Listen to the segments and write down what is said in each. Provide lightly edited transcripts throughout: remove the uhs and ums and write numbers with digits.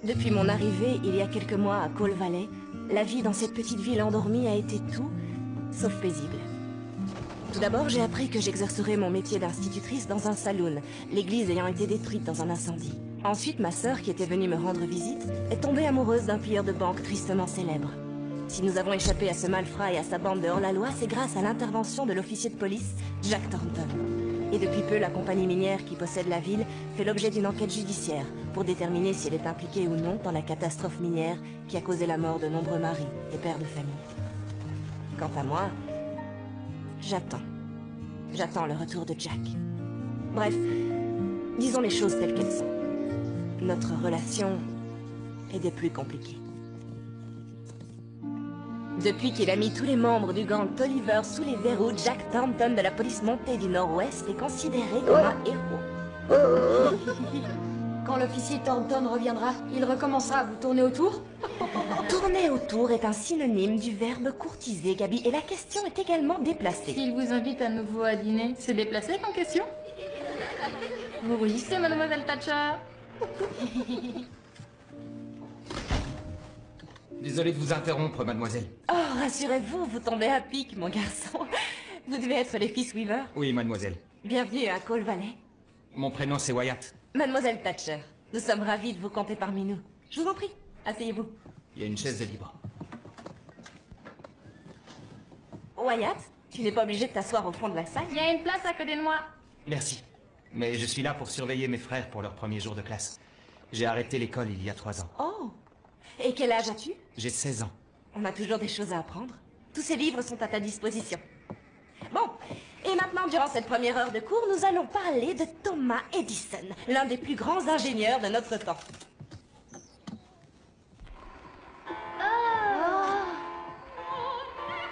Depuis mon arrivée, il y a quelques mois à Cole Valley, la vie dans cette petite ville endormie a été tout, sauf paisible. Tout d'abord, j'ai appris que j'exercerais mon métier d'institutrice dans un saloon, l'église ayant été détruite dans un incendie. Ensuite, ma sœur, qui était venue me rendre visite, est tombée amoureuse d'un pilleur de banque tristement célèbre. Si nous avons échappé à ce malfrat et à sa bande de hors-la-loi, c'est grâce à l'intervention de l'officier de police, Jack Thornton. Et depuis peu, la compagnie minière qui possède la ville fait l'objet d'une enquête judiciaire pour déterminer si elle est impliquée ou non dans la catastrophe minière qui a causé la mort de nombreux maris et pères de famille. Quant à moi, j'attends. J'attends le retour de Jack. Bref, disons les choses telles qu'elles sont. Notre relation est des plus compliquées. Depuis qu'il a mis tous les membres du gang Tolliver sous les verrous, Jack Thornton de la police montée du Nord-Ouest est considéré comme un héros. Quand l'officier Thornton reviendra, il recommencera à vous tourner autour? Tourner autour est un synonyme du verbe courtiser, Gabi, et la question est également déplacée. S'il vous invite à nouveau à dîner, c'est déplacé comme question? Vous rougissez, mademoiselle Thatcher? Désolé de vous interrompre, mademoiselle. Oh, rassurez-vous, vous tombez à pic, mon garçon. Vous devez être les fils Weaver. Oui, mademoiselle. Bienvenue à Cole Valley. Mon prénom, c'est Wyatt. Mademoiselle Thatcher, nous sommes ravis de vous compter parmi nous. Je vous en prie, asseyez-vous. Il y a une chaise de libre. Wyatt, tu n'es pas obligé de t'asseoir au fond de la salle. Il y a une place à côté de moi. Merci. Mais je suis là pour surveiller mes frères pour leur premier jour de classe. J'ai arrêté l'école il y a 3 ans. Oh. Et quel âge as-tu? J'ai 16 ans. On a toujours des choses à apprendre. Tous ces livres sont à ta disposition. Bon, et maintenant, durant cette première heure de cours, nous allons parler de Thomas Edison, l'un des plus grands ingénieurs de notre temps.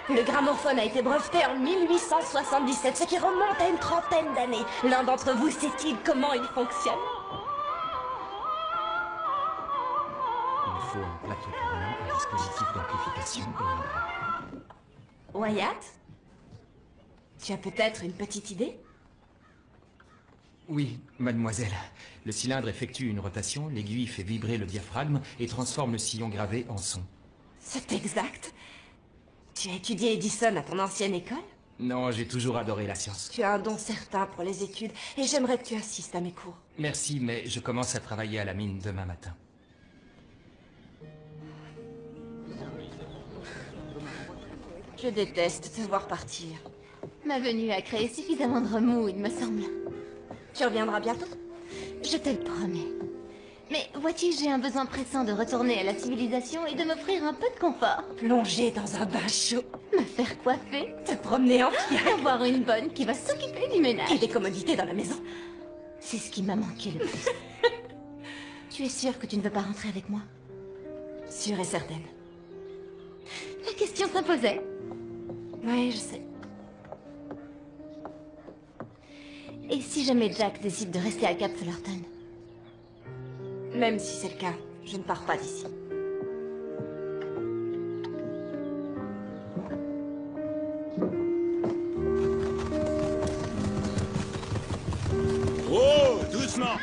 Le gramophone a été breveté en 1877, ce qui remonte à une trentaine d'années. L'un d'entre vous sait-il comment il fonctionne? Il faut un plateau tournant, un dispositif d'amplification et une... Wyatt? Tu as peut-être une petite idée? Oui, mademoiselle. Le cylindre effectue une rotation, l'aiguille fait vibrer le diaphragme et transforme le sillon gravé en son. C'est exact. Tu as étudié Edison à ton ancienne école? Non, j'ai toujours adoré la science. Tu as un don certain pour les études, et j'aimerais que tu assistes à mes cours. Merci, mais je commence à travailler à la mine demain matin. Je déteste te voir partir. Ma venue a créé suffisamment de remous, il me semble. Tu reviendras bientôt? Je te le promets. Mais vois-tu, j'ai un besoin pressant de retourner à la civilisation et de m'offrir un peu de confort. Plonger dans un bain chaud, Me faire coiffer, te promener en fiac avoir une bonne qui va s'occuper du ménage. et des commodités dans la maison. C'est ce qui m'a manqué le plus. Tu es sûre que tu ne veux pas rentrer avec moi? Sûre et certaine. La question s'imposait. Oui, je sais. Et si jamais Jack décide de rester à Cap Fullerton? Même si c'est le cas, je ne pars pas d'ici. Oh, doucement!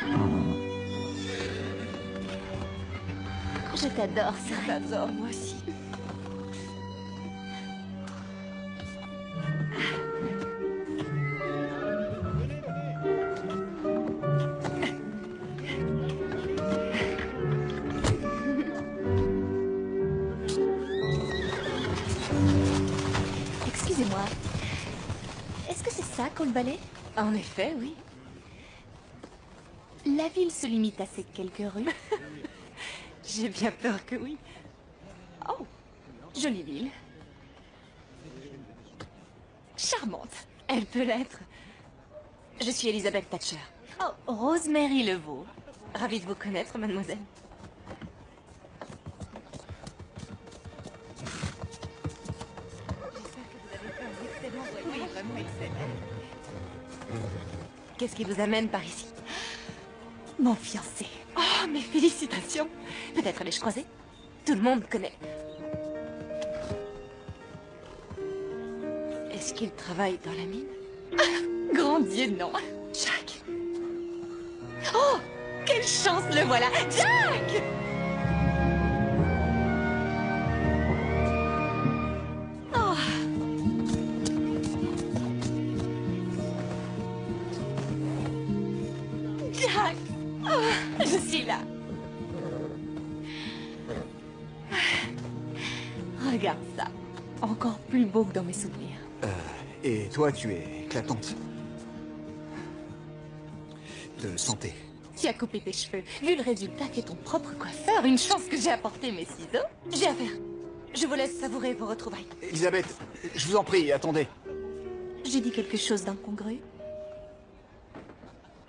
Je t'adore, ça. J'adore, moi aussi. Excusez-moi. Est-ce que c'est ça, Cole Valley? En effet, oui. La ville se limite à ces quelques rues. J'ai bien peur que oui. Oh, jolie ville. Charmante. Elle peut l'être. Je suis Elizabeth Thatcher. Oh, Rosemary Levaux. Ravie de vous connaître, mademoiselle. Qu'est-ce qui vous amène par ici? Mon fiancé. Oh, mes félicitations. Peut-être l'ai-je croisé? Tout le monde connaît. Est-ce qu'il travaille dans la mine? Grand Dieu, non. Jack. Oh, quelle chance, le voilà. Jack! Regarde ça. Encore plus beau que dans mes souvenirs. Et toi, tu es éclatante. De santé. Tu as coupé tes cheveux. Vu le résultat qu'est ton propre coiffeur, une chance que j'ai apporté mes ciseaux. J'ai affaire. Je vous laisse savourer vos retrouvailles. Elisabeth, je vous en prie, attendez. J'ai dit quelque chose d'incongru.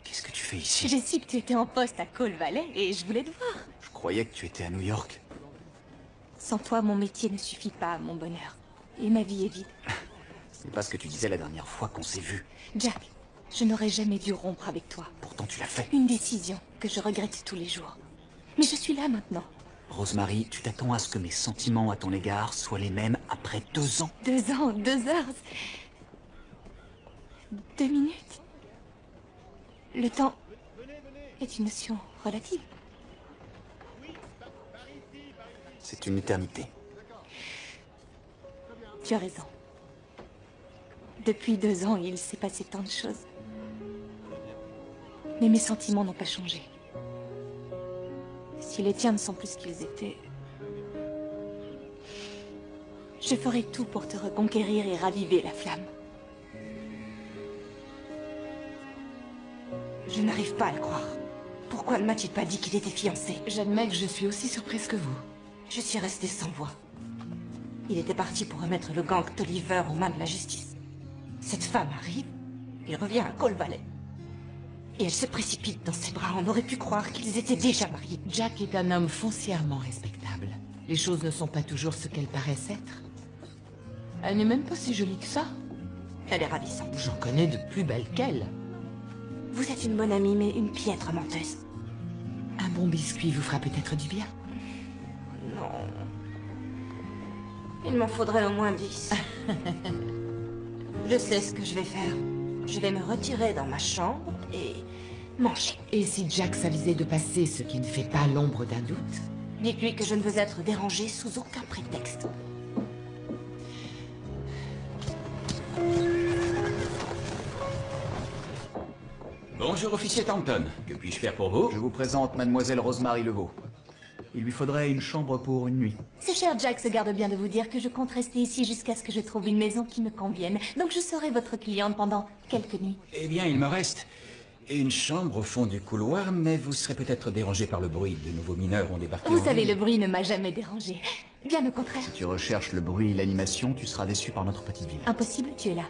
Qu'est-ce que tu fais ici? J'ai su que tu étais en poste à Coal Valley et je voulais te voir. Je croyais que tu étais à New York. Sans toi, mon métier ne suffit pas à mon bonheur. Et ma vie est vide. C'est pas ce que tu disais la dernière fois qu'on s'est vu. Jack, je n'aurais jamais dû rompre avec toi. Pourtant, tu l'as fait. Une décision que je regrette tous les jours. Mais je suis là maintenant. Rosemary, tu t'attends à ce que mes sentiments à ton égard soient les mêmes après 2 ans? 2 ans, 2 heures. 2 minutes. Le temps est une notion relative. C'est une éternité. Tu as raison. Depuis 2 ans, il s'est passé tant de choses. Mais mes sentiments n'ont pas changé. Si les tiens ne sont plus ce qu'ils étaient, je ferai tout pour te reconquérir et raviver la flamme. Je n'arrive pas à le croire. Pourquoi ne m'a-t-il pas dit qu'il était fiancé? J'admets que je suis aussi surprise que vous. Je suis restée sans voix. Il était parti pour remettre le gang d'Oliver aux mains de la justice. Cette femme arrive, il revient à Coal Valley. Et elle se précipite dans ses bras. On aurait pu croire qu'ils étaient déjà mariés. Jack est un homme foncièrement respectable. Les choses ne sont pas toujours ce qu'elles paraissent être. Elle n'est même pas si jolie que ça. Elle est ravissante. J'en connais de plus belles qu'elle. Vous êtes une bonne amie, mais une piètre menteuse. Un bon biscuit vous fera peut-être du bien. Non. Il m'en faudrait au moins 10. Je sais ce que je vais faire. Je vais me retirer dans ma chambre et manger. Et si Jack s'avisait de passer, ce qui ne fait pas l'ombre d'un doute? Dites-lui que je ne veux être dérangée sous aucun prétexte. Bonjour, officier Thornton. Que puis-je faire pour vous? Je vous présente mademoiselle Rosemary Leveau. Il lui faudrait une chambre pour une nuit. Ce cher Jack se garde bien de vous dire que je compte rester ici jusqu'à ce que je trouve une maison qui me convienne. Donc je serai votre cliente pendant quelques nuits. Eh bien, il me reste une chambre au fond du couloir, mais vous serez peut-être dérangé par le bruit. De nouveaux mineurs ont débarqué. Vous en savez, ville. le bruit ne m'a jamais dérangé. Bien au contraire. Si tu recherches le bruit et l'animation, tu seras déçu par notre petite ville. Impossible, tu es là.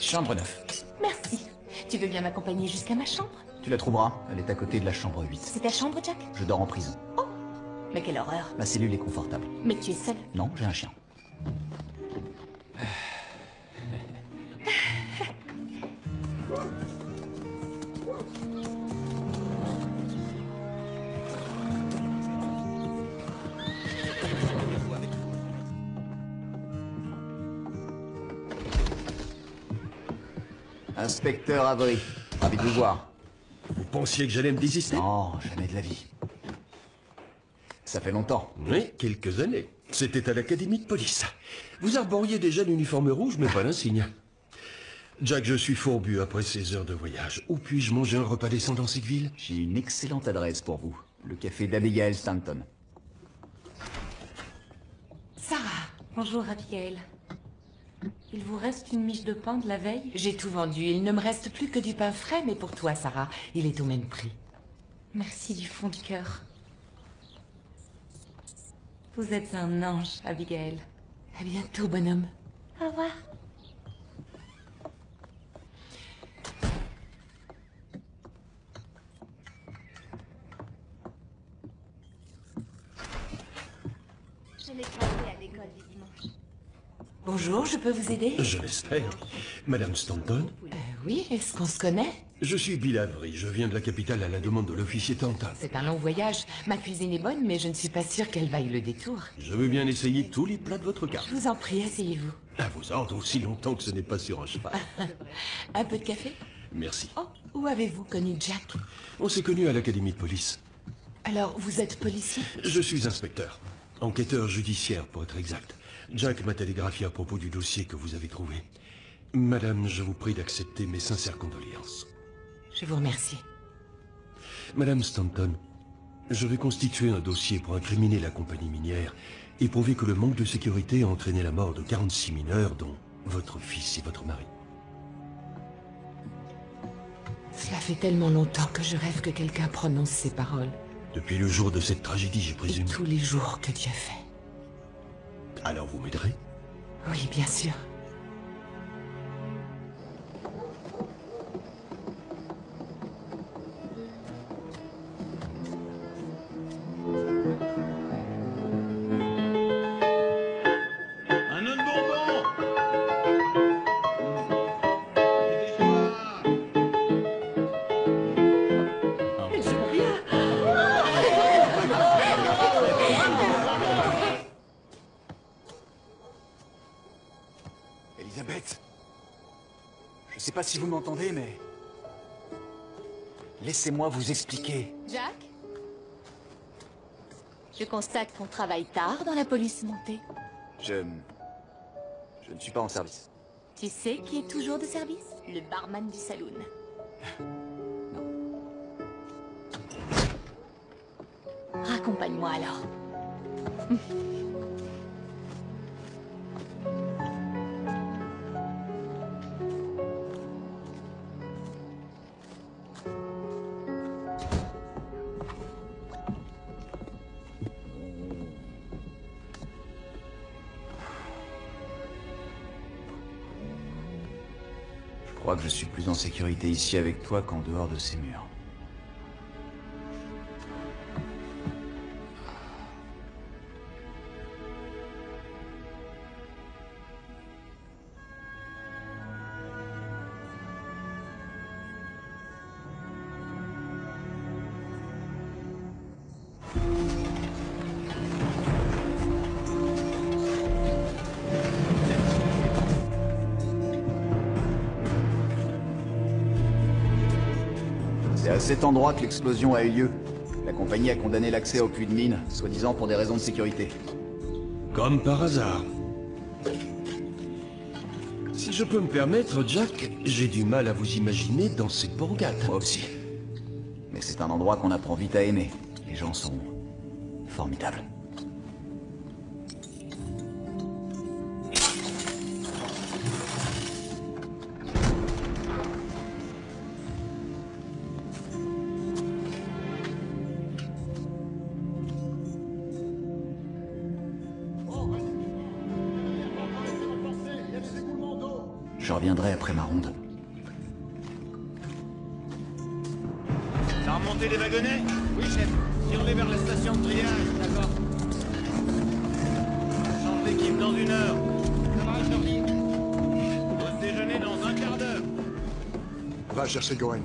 Chambre 9. Merci. Tu veux bien m'accompagner jusqu'à ma chambre? Tu la trouveras, elle est à côté de la chambre 8. C'est ta chambre, Jack? Je dors en prison. Mais quelle horreur. Ma cellule est confortable. Mais tu es seul. Non, j'ai un chien. Inspecteur Avery, ravi de vous voir. Vous pensiez que j'allais me désister? Non, jamais de la vie. Ça fait longtemps. Oui, quelques années. C'était à l'académie de police. Vous arboriez déjà l'uniforme rouge, mais pas l'insigne. Jack, je suis fourbu après ces heures de voyage. Où puis-je manger un repas décent dans cette ville? J'ai une excellente adresse pour vous. Le café d'Abigail Stanton. Sarah. Bonjour, Abigail. Il vous reste une miche de pain de la veille? J'ai tout vendu. Il ne me reste plus que du pain frais, mais pour toi, Sarah, il est au même prix. Merci du fond du cœur. Vous êtes un ange, Abigail. À bientôt, bonhomme. Au revoir. Je l'ai croisé à l'école du dimanche. Bonjour, je peux vous aider? Je l'espère. Madame Stanton? Oui, est-ce qu'on se connaît? Je suis Bill Avery. Je viens de la capitale à la demande de l'officier Thornton. C'est un long voyage. Ma cuisine est bonne, mais je ne suis pas sûre qu'elle vaille le détour. Je veux bien essayer tous les plats de votre carte. Je vous en prie, asseyez-vous. À vos ordres, aussi longtemps que ce n'est pas sur un cheval. Un peu de café? Merci. Oh, où avez-vous connu Jack? On s'est connus à l'académie de police. Alors, vous êtes policier? Je suis inspecteur. Enquêteur judiciaire, pour être exact. Jack m'a télégraphié à propos du dossier que vous avez trouvé. Madame, je vous prie d'accepter mes sincères condoléances. Je vous remercie. Madame Stanton, je vais constituer un dossier pour incriminer la compagnie minière et prouver que le manque de sécurité a entraîné la mort de 46 mineurs, dont votre fils et votre mari. Cela fait tellement longtemps que je rêve que quelqu'un prononce ces paroles. Depuis le jour de cette tragédie, je Et présume. tous les jours que Dieu fait. Alors vous m'aiderez? Oui, bien sûr. Un autre bonbon. Elisabeth, je sais pas si vous m'entendez, mais... Laissez-moi vous expliquer. Jack? Je constate qu'on travaille tard dans la police montée. Je ne suis pas en service. Tu sais qui est toujours de service? Le barman du saloon. Raccompagne-moi alors. Je crois que je suis plus en sécurité ici avec toi qu'en dehors de ces murs. C'est à cet endroit que l'explosion a eu lieu. La compagnie a condamné l'accès au puits de mine, soi-disant pour des raisons de sécurité. Comme par hasard. Si je peux me permettre, Jack, j'ai du mal à vous imaginer dans cette bourgade. Moi aussi. Mais c'est un endroit qu'on apprend vite à aimer. Les gens sont... formidables. Je reviendrai après ma ronde. T'as remonté les wagonnets? Oui, chef. Tire-les vers la station de triage, d'accord. Change l'équipe dans 1 heure. Ça va, Charlie? Pause déjeuner dans un quart d'heure. Va chercher Goren.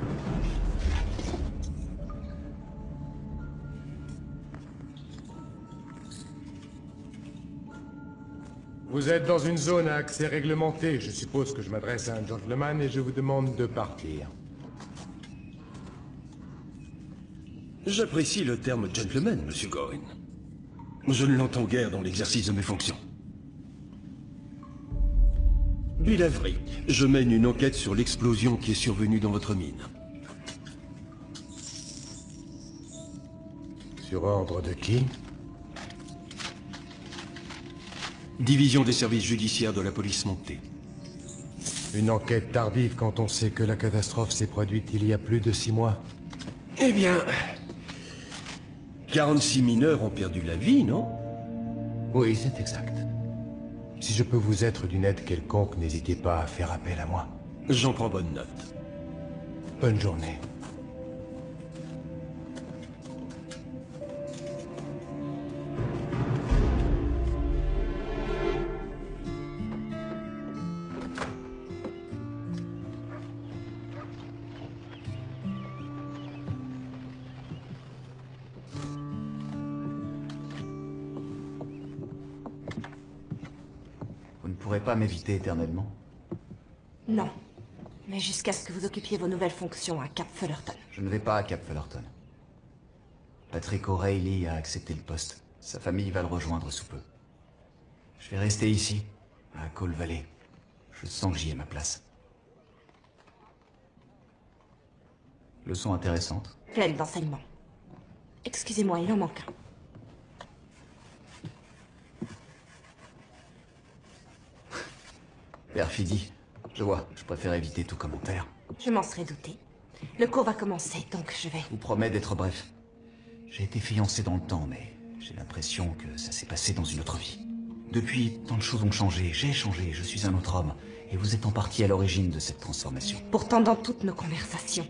Vous êtes dans une zone à accès réglementé. Je suppose que je m'adresse à un gentleman et je vous demande de partir. J'apprécie le terme gentleman, monsieur Gorin. Je ne l'entends guère dans l'exercice de mes fonctions. Bill Avery, je mène une enquête sur l'explosion qui est survenue dans votre mine. Sur ordre de qui? Division des services judiciaires de la police montée. Une enquête tardive quand on sait que la catastrophe s'est produite il y a plus de 6 mois. Eh bien... 46 mineurs ont perdu la vie, non? Oui, c'est exact. Si je peux vous être d'une aide quelconque, n'hésitez pas à faire appel à moi. J'en prends bonne note. Bonne journée. Vous ne pourrez pas m'éviter éternellement. Non. Mais jusqu'à ce que vous occupiez vos nouvelles fonctions à Cap Fullerton. Je ne vais pas à Cap Fullerton. Patrick O'Reilly a accepté le poste. Sa famille va le rejoindre sous peu. Je vais rester ici, à Cole Valley. Je sens que j'y ai ma place. Leçon intéressante. Pleine d'enseignements. Excusez-moi, il en manque un. Perfidie. Je vois, je préfère éviter tout commentaire. Je m'en serais douté. Le cours va commencer, donc je vais... Je vous promets d'être bref. J'ai été fiancé dans le temps, mais j'ai l'impression que ça s'est passé dans une autre vie. Depuis, tant de choses ont changé, j'ai changé, je suis un autre homme. Et vous êtes en partie à l'origine de cette transformation. Pourtant, dans toutes nos conversations,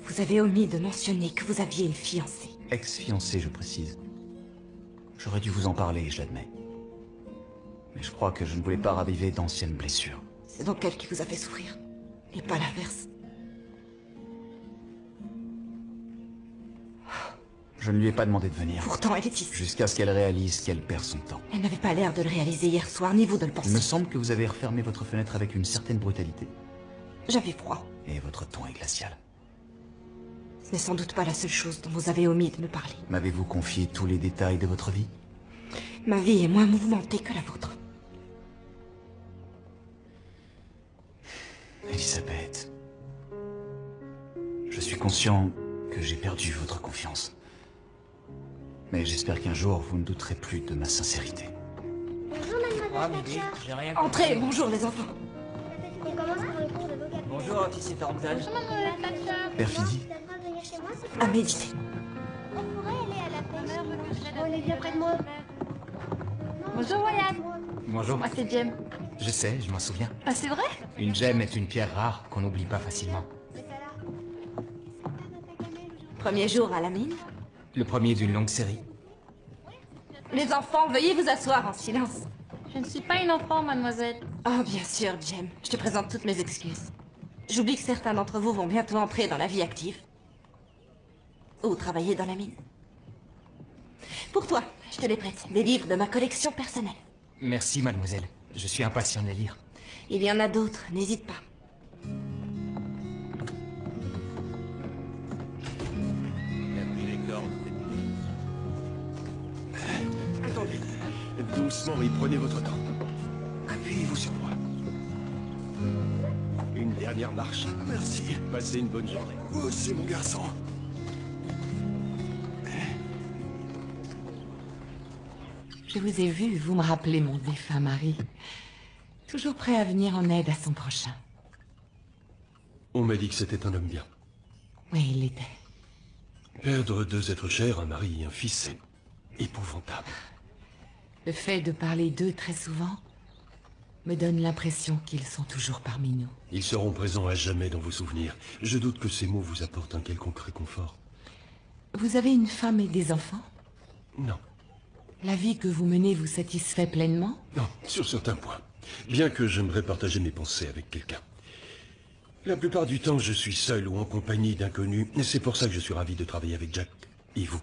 vous avez omis de mentionner que vous aviez une fiancée. Ex-fiancé, je précise. J'aurais dû vous en parler, je l'admets. Mais je crois que je ne voulais pas raviver d'anciennes blessures. C'est donc elle qui vous a fait souffrir, et pas l'inverse. Je ne lui ai pas demandé de venir. Pourtant, elle est ici. Jusqu'à ce qu'elle réalise qu'elle perd son temps. Elle n'avait pas l'air de le réaliser hier soir, ni vous de le penser. Il me semble que vous avez refermé votre fenêtre avec une certaine brutalité. J'avais froid. Et votre ton est glacial. Ce n'est sans doute pas la seule chose dont vous avez omis de me parler. M'avez-vous confié tous les détails de votre vie? Ma vie est moins mouvementée que la vôtre. Elisabeth. Je suis conscient que j'ai perdu votre confiance. Mais j'espère qu'un jour, vous ne douterez plus de ma sincérité. Bonjour, mademoiselle Thatcher. J'ai rien Entrez, bonjour les enfants. On commence par le cours de vocabulaire. Bonjour, officier Thornton. Bonjour, mademoiselle Thatcher. Perfidie. Tu as le droit de venir chez moi, s'il te À plaît. méditer. On pourrait aller à la pêche. On est bien près de moi. Bonjour, Wyatt. Bonjour. Moi, c'est Jem. Je sais, je m'en souviens. Ah, c'est vrai? Une gemme est une pierre rare qu'on n'oublie pas facilement. Premier jour à la mine. Le premier d'une longue série. Les enfants, veuillez vous asseoir en silence. Je ne suis pas une enfant, mademoiselle. Oh, bien sûr, Jem. Je te présente toutes mes excuses. J'oublie que certains d'entre vous vont bientôt entrer dans la vie active. Ou travailler dans la mine. Pour toi, je te les prête. Des livres de ma collection personnelle. Merci, mademoiselle. Je suis impatient de les lire. Il y en a d'autres, n'hésite pas. Il a pris les cordes. Attendez. Doucement et prenez votre temps. Appuyez-vous sur moi. Une dernière marche. Merci. Passez une bonne journée. Vous aussi, mon garçon. Je vous ai vu, vous me rappelez mon défunt mari. Toujours prêt à venir en aide à son prochain. On m'a dit que c'était un homme bien. Oui, il l'était. Perdre deux êtres chers, un mari et un fils, c'est épouvantable. Le fait de parler d'eux très souvent me donne l'impression qu'ils sont toujours parmi nous. Ils seront présents à jamais dans vos souvenirs. Je doute que ces mots vous apportent un quelconque réconfort. Vous avez une femme et des enfants? Non. La vie que vous menez vous satisfait pleinement? Non, sur certains points. Bien que j'aimerais partager mes pensées avec quelqu'un. La plupart du temps, je suis seul ou en compagnie d'inconnus. Et c'est pour ça que je suis ravi de travailler avec Jack et vous,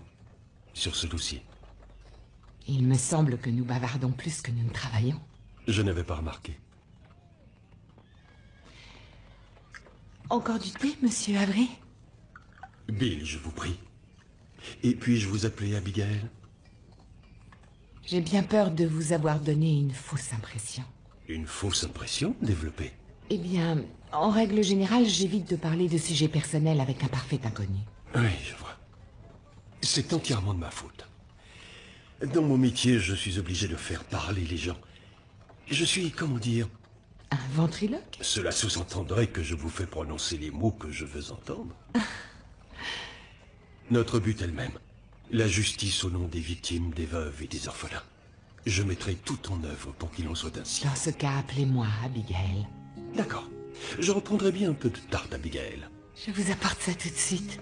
sur ce dossier. Il me semble que nous bavardons plus que nous ne travaillons. Je n'avais pas remarqué. Encore du thé, monsieur Avery? Bill, je vous prie. Et puis-je vous appeler Abigail? J'ai bien peur de vous avoir donné une fausse impression. Une fausse impression développée? Eh bien, en règle générale, j'évite de parler de sujets personnels avec un parfait inconnu. Oui, je vois. C'est entièrement de ma faute. Dans mon métier, je suis obligé de faire parler les gens. Je suis, comment dire... Un ventriloque? Cela sous-entendrait que je vous fais prononcer les mots que je veux entendre. Notre but est le même. La justice au nom des victimes, des veuves et des orphelins. Je mettrai tout en œuvre pour qu'il en soit ainsi. Dans ce cas, appelez-moi Abigail. D'accord. Je reprendrai bien un peu de tarte, Abigail. Je vous apporte ça tout de suite.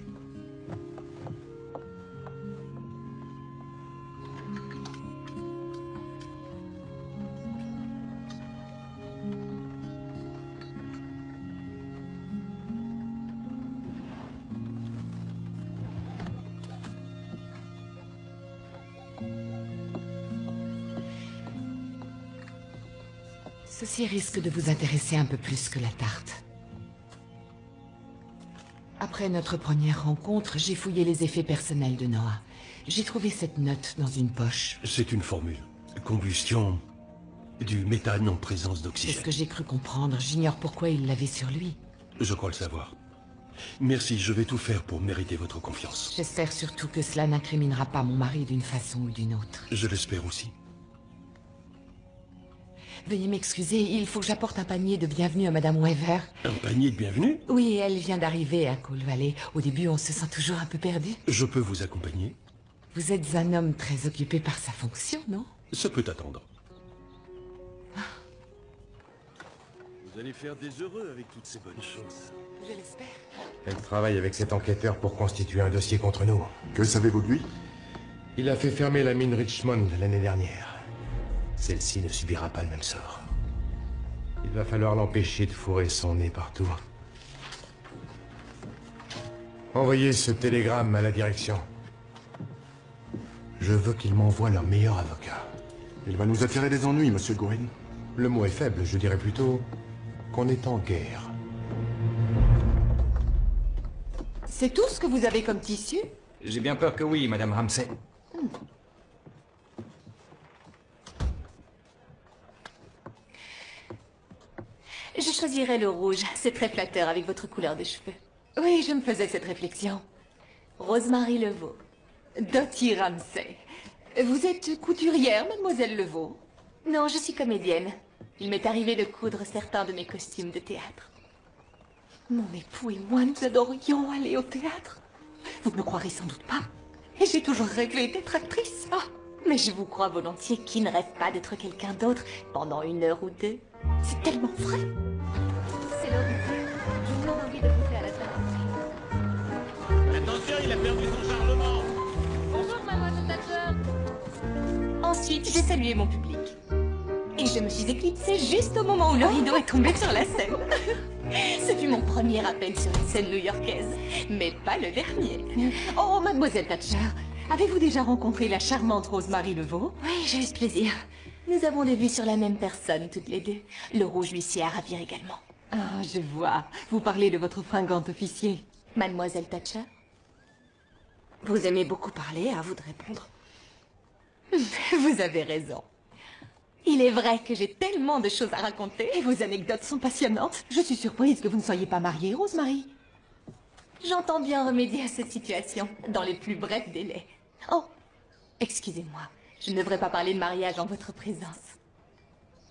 Ceci risque de vous intéresser un peu plus que la tarte. Après notre première rencontre, j'ai fouillé les effets personnels de Noah. J'ai trouvé cette note dans une poche. C'est une formule. Combustion du méthane en présence C'est d'oxygène. ce que j'ai cru comprendre. J'ignore pourquoi il l'avait sur lui. Je crois le savoir. Merci, je vais tout faire pour mériter votre confiance. J'espère surtout que cela n'incriminera pas mon mari d'une façon ou d'une autre. Je l'espère aussi. Veuillez m'excuser, il faut que j'apporte un panier de bienvenue à Madame Weaver. Un panier de bienvenue? Oui, elle vient d'arriver à Coal Valley. Au début, on se sent toujours un peu perdu. Je peux vous accompagner? Vous êtes un homme très occupé par sa fonction, non? Ça peut attendre. Vous allez faire des heureux avec toutes ces bonnes choses. Je l'espère. Elle travaille avec cet enquêteur pour constituer un dossier contre nous. Que savez-vous de lui? Il a fait fermer la mine Richmond l'année dernière. Celle-ci ne subira pas le même sort. Il va falloir l'empêcher de fourrer son nez partout. Envoyez ce télégramme à la direction. Je veux qu'ils m'envoient leur meilleur avocat. Il va nous attirer des ennuis, monsieur Gowen. Le mot est faible, je dirais plutôt qu'on est en guerre. C'est tout ce que vous avez comme tissu? J'ai bien peur que oui, Madame Ramsay. Je choisirais le rouge. C'est très flatteur avec votre couleur de cheveux. Oui, je me faisais cette réflexion. Rosemary Levaux. Dottie Ramsay. Vous êtes couturière, mademoiselle Levaux? Non, je suis comédienne. Il m'est arrivé de coudre certains de mes costumes de théâtre. Mon époux et moi, nous adorions aller au théâtre. Vous ne le croirez sans doute pas. Et j'ai toujours rêvé d'être actrice. Ah, mais je vous crois volontiers. Qui ne rêve pas d'être quelqu'un d'autre pendant 1 heure ou 2? C'est tellement vrai. C'est l'origine. Je vous donne envie de goûter à la table. Attention, il a perdu son charlement. Bonjour, mademoiselle Thatcher. Ensuite, j'ai salué mon public. Et je me suis éclipsée juste au moment où le rideau est tombé sur la scène. Ce fut mon premier appel sur une scène new-yorkaise, mais pas le dernier. Oh, mademoiselle Thatcher, avez-vous déjà rencontré la charmante Rosemary Levaux? Oui, j'ai eu ce plaisir. Nous avons des vues sur la même personne, toutes les deux. Le rouge lui sied à ravir également. Ah, je vois. Vous parlez de votre fringant officier. Mademoiselle Thatcher? Vous aimez beaucoup parler, à vous de répondre. Vous avez raison. Il est vrai que j'ai tellement de choses à raconter. Et vos anecdotes sont passionnantes. Je suis surprise que vous ne soyez pas mariée, Rosemary. J'entends bien remédier à cette situation, dans les plus brefs délais. Oh, excusez-moi, je ne devrais pas parler de mariage en votre présence.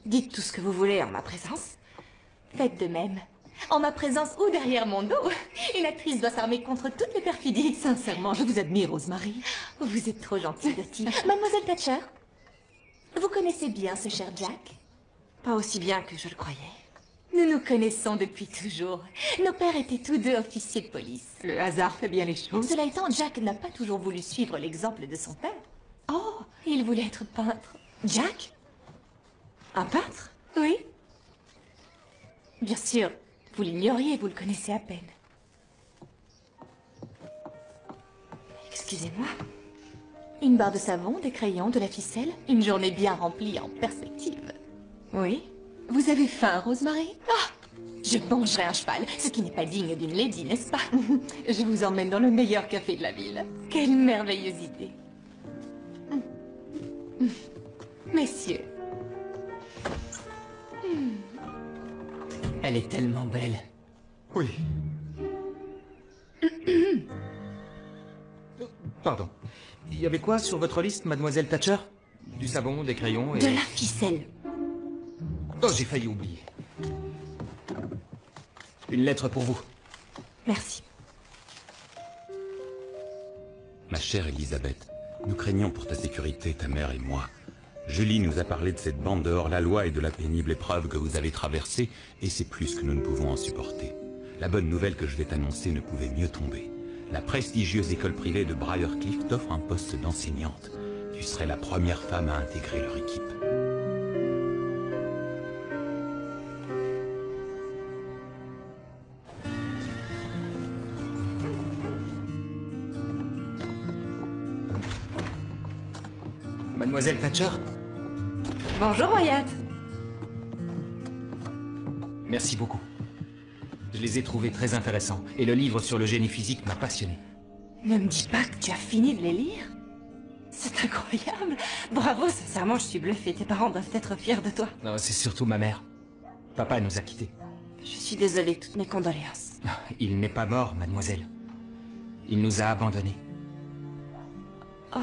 Dites tout ce que vous voulez en ma présence. Faites de même. En ma présence ou derrière mon dos, une actrice doit s'armer contre toutes les perfidies. Sincèrement, je vous admire, Rosemary. Vous êtes trop gentille, Dottie. Mademoiselle Thatcher, vous connaissez bien ce cher Jack? Pas aussi bien que je le croyais. Nous nous connaissons depuis toujours. Nos pères étaient tous deux officiers de police. Le hasard fait bien les choses. Cela étant, Jack n'a pas toujours voulu suivre l'exemple de son père. Oh, il voulait être peintre. Jack? Un peintre? Oui. Bien sûr, vous l'ignoriez, vous le connaissez à peine. Excusez-moi. Une barre de savon, des crayons, de la ficelle, une journée bien remplie en perspective. Oui. Vous avez faim, Rosemary? Ah! Je mangerai un cheval, ce qui n'est pas digne d'une lady, n'est-ce pas? Je vous emmène dans le meilleur café de la ville. Quelle merveilleuse idée. Messieurs. Elle est tellement belle. Oui. Pardon. Il y avait quoi sur votre liste, mademoiselle Thatcher? Du savon, des crayons et... De la ficelle. Oh, j'ai failli oublier. Une lettre pour vous. Merci. Ma chère Elisabeth, nous craignons pour ta sécurité, ta mère et moi. Julie nous a parlé de cette bande de hors-la-loi et de la pénible épreuve que vous avez traversée, et c'est plus que nous ne pouvons en supporter. La bonne nouvelle que je vais t'annoncer ne pouvait mieux tomber. La prestigieuse école privée de Briarcliff t'offre un poste d'enseignante. Tu serais la première femme à intégrer leur équipe. Mademoiselle Thatcher? Bonjour, Wyatt. Merci beaucoup. Je les ai trouvés très intéressants, et le livre sur le génie physique m'a passionné. Ne me dis pas que tu as fini de les lire. C'est incroyable. Bravo, sincèrement, je suis bluffée. Tes parents doivent être fiers de toi. Non, c'est surtout ma mère. Papa nous a quittés. Je suis désolée, toutes mes condoléances. Il n'est pas mort, mademoiselle. Il nous a abandonnés. Oh.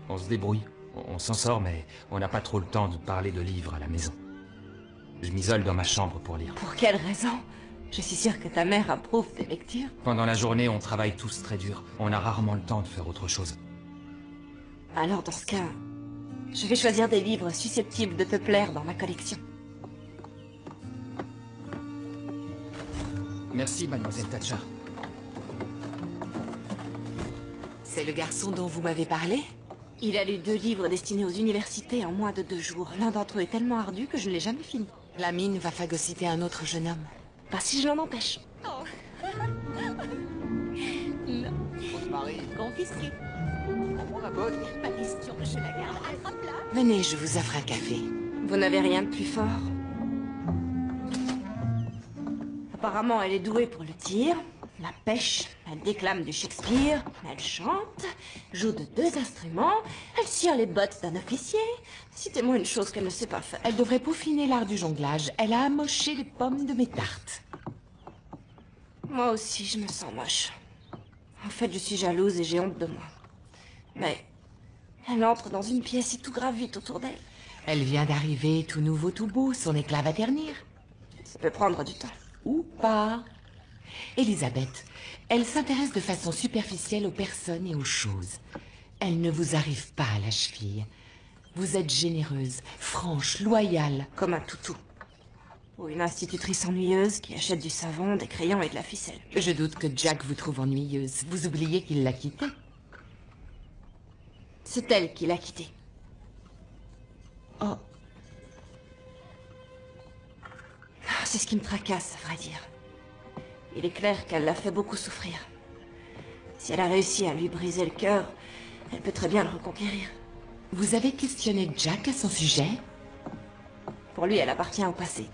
On se débrouille. On s'en sort, mais on n'a pas trop le temps de parler de livres à la maison. Je m'isole dans ma chambre pour lire. Pour quelle raison? Je suis sûre que ta mère approuve tes lectures. Pendant la journée, on travaille tous très dur. On a rarement le temps de faire autre chose. Alors dans ce cas, je vais choisir des livres susceptibles de te plaire dans ma collection. Merci, mademoiselle Thatcher. C'est le garçon dont vous m'avez parlé? Il a lu 2 livres destinés aux universités en moins de 2 jours. L'un d'entre eux est tellement ardu que je ne l'ai jamais fini. La mine va phagocyter un autre jeune homme. Pas si je l'en empêche. Non. Rosemary, Confisqué. prends la botte. Pas question, je la garde. Attrape-la. Venez, je vous offre un café. Vous n'avez rien de plus fort. Apparemment, elle est douée pour le tir, la pêche, elle déclame du Shakespeare, elle chante, joue de 2 instruments, elle cire les bottes d'un officier. Citez-moi une chose qu'elle ne sait pas faire. Elle devrait peaufiner l'art du jonglage. Elle a amoché les pommes de mes tartes. Moi aussi, je me sens moche. En fait, je suis jalouse et j'ai honte de moi. Mais elle entre dans une pièce et tout gravite autour d'elle. Elle vient d'arriver, tout nouveau, tout beau. Son éclat va ternir. Ça peut prendre du temps. Ou pas. Elisabeth, elle s'intéresse de façon superficielle aux personnes et aux choses. Elle ne vous arrive pas à la cheville. Vous êtes généreuse, franche, loyale. Comme un toutou. Ou une institutrice ennuyeuse qui achète du savon, des crayons et de la ficelle. Je doute que Jack vous trouve ennuyeuse. Vous oubliez qu'il l'a quittée. C'est elle qui l'a quittée. Oh. C'est ce qui me tracasse, à vrai dire. Il est clair qu'elle l'a fait beaucoup souffrir. Si elle a réussi à lui briser le cœur, elle peut très bien le reconquérir. Vous avez questionné Jack à son sujet? Pour lui, elle appartient au passé.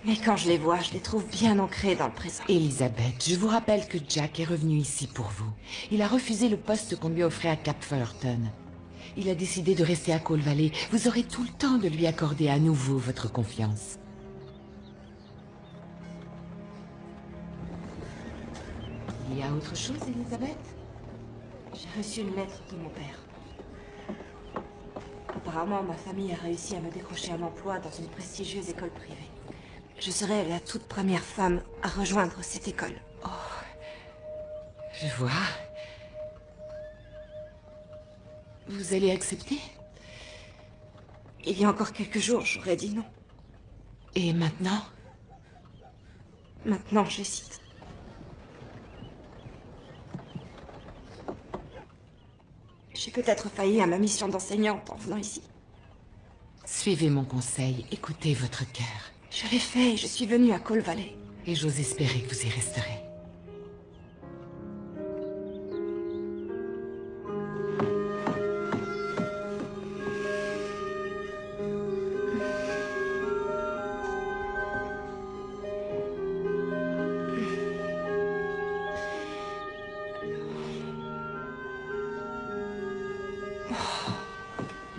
Mais quand je les vois, je les trouve bien ancrés dans le présent. Elisabeth, je vous rappelle que Jack est revenu ici pour vous. Il a refusé le poste qu'on lui offrait à Cap Fullerton. Il a décidé de rester à Coal Valley. Vous aurez tout le temps de lui accorder à nouveau votre confiance. Il y a autre chose, Elisabeth? J'ai reçu une lettre de mon père. Apparemment, ma famille a réussi à me décrocher un emploi dans une prestigieuse école privée. Je serai la toute première femme à rejoindre cette école. Oh, je vois. Vous allez accepter? Il y a encore quelques jours, j'aurais dit non. Et maintenant? Maintenant, j'hésite. J'ai peut-être failli à ma mission d'enseignante en venant ici. Suivez mon conseil, écoutez votre cœur. Je l'ai fait et je suis venue à Coal Valley. Et j'ose espérer que vous y resterez.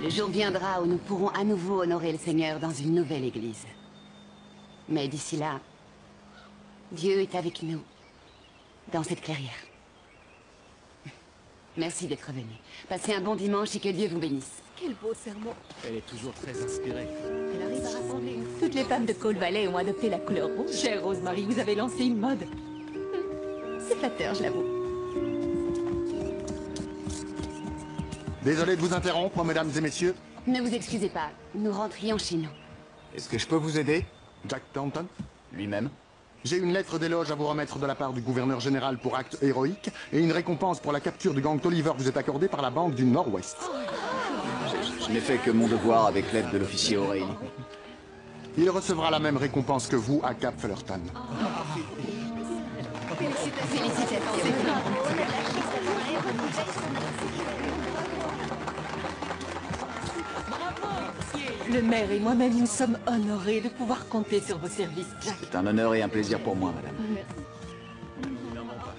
Le jour viendra où nous pourrons à nouveau honorer le Seigneur dans une nouvelle église. Mais d'ici là, Dieu est avec nous, dans cette clairière. Merci d'être venu. Passez un bon dimanche et que Dieu vous bénisse. Quel beau sermon. Elle est toujours très inspirée. Elle arrive à rassembler toutes les femmes de Coal Valley ont adopté la couleur rouge. Chère Rosemary, vous avez lancé une mode. C'est flatteur, je l'avoue. Désolé de vous interrompre, mesdames et messieurs. Ne vous excusez pas, nous rentrions chez nous. Est-ce que je peux vous aider? Jack Thornton. Lui-même. J'ai une lettre d'éloge à vous remettre de la part du gouverneur général pour acte héroïque et une récompense pour la capture du gang Tolliver vous est accordée par la banque du Nord-Ouest. Je n'ai fait que mon devoir avec l'aide de l'officier O'Reilly. Il recevra la même récompense que vous à Cap Fullerton. Le maire et moi-même, nous sommes honorés de pouvoir compter sur vos services, Jack. C'est un honneur et un plaisir pour moi, madame.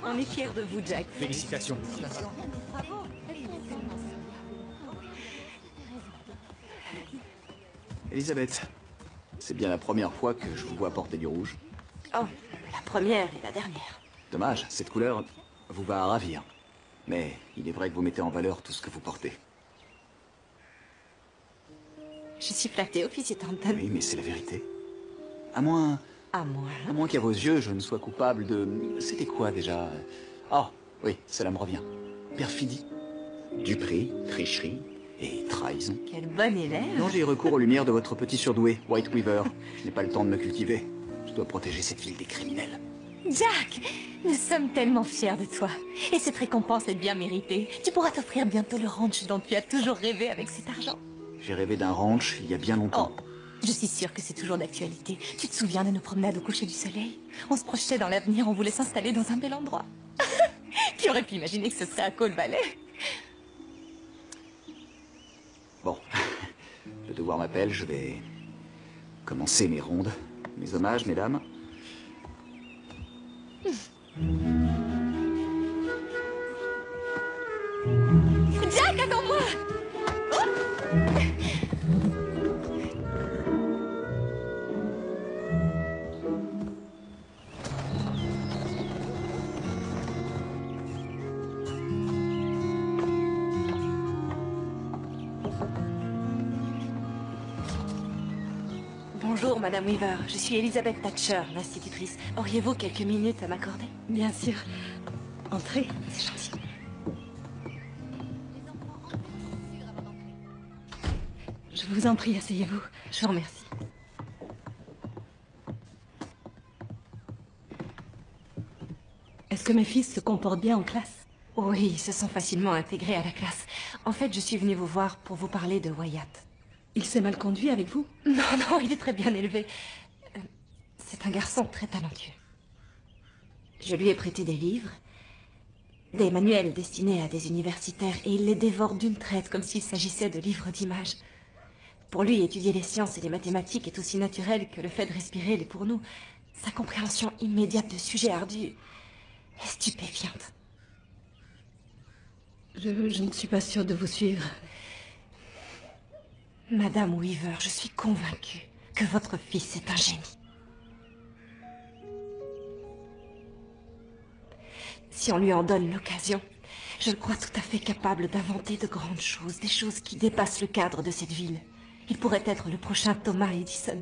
On est fiers de vous, Jack. Félicitations. Elisabeth, c'est bien la première fois que je vous vois porter du rouge. Oh, la première et la dernière. Dommage, cette couleur vous va ravir. Mais il est vrai que vous mettez en valeur tout ce que vous portez. Je suis flattée, officier Thornton. Oui, mais c'est la vérité. À moins... À moi. À moins qu'à vos yeux, je ne sois coupable de... C'était quoi, déjà? Ah, oui, cela me revient. Perfidie, duperie, tricherie et trahison. Quel bon élève. Non, j'ai recours aux lumières de votre petit surdoué, White Weaver. Je n'ai pas le temps de me cultiver. Je dois protéger cette ville des criminels. Jack, nous sommes tellement fiers de toi. Et cette récompense est bien méritée. Tu pourras t'offrir bientôt le ranch dont tu as toujours rêvé avec cet argent. J'ai rêvé d'un ranch il y a bien longtemps. Oh, je suis sûre que c'est toujours d'actualité. Tu te souviens de nos promenades au coucher du soleil? On se projetait dans l'avenir, on voulait s'installer dans un bel endroit. Qui aurait pu imaginer que ce serait à Cold Valley? Bon, le devoir m'appelle, je vais commencer mes rondes. Mes hommages, mesdames. Jack, attends-moi! Bonjour, Madame Weaver. Je suis Elizabeth Thatcher, l'institutrice. Auriez-vous quelques minutes à m'accorder? Bien sûr. Entrez. C'est gentil. Je vous en prie, asseyez-vous. Je vous remercie. Est-ce que mes fils se comportent bien en classe? Oui, ils se sont facilement intégrés à la classe. En fait, je suis venue vous voir pour vous parler de Wyatt. Il s'est mal conduit avec vous? Non, non, il est très bien élevé. C'est un garçon très talentueux. Je lui ai prêté des livres, des manuels destinés à des universitaires, et il les dévore d'une traite comme s'il s'agissait de livres d'images. Pour lui, étudier les sciences et les mathématiques est aussi naturel que le fait de respirer l'est pour nous. Sa compréhension immédiate de sujets ardus est stupéfiante. Je ne suis pas sûre de vous suivre. Madame Weaver, je suis convaincue que votre fils est un génie. Si on lui en donne l'occasion, je le crois tout à fait capable d'inventer de grandes choses, des choses qui dépassent le cadre de cette ville. Il pourrait être le prochain Thomas Edison.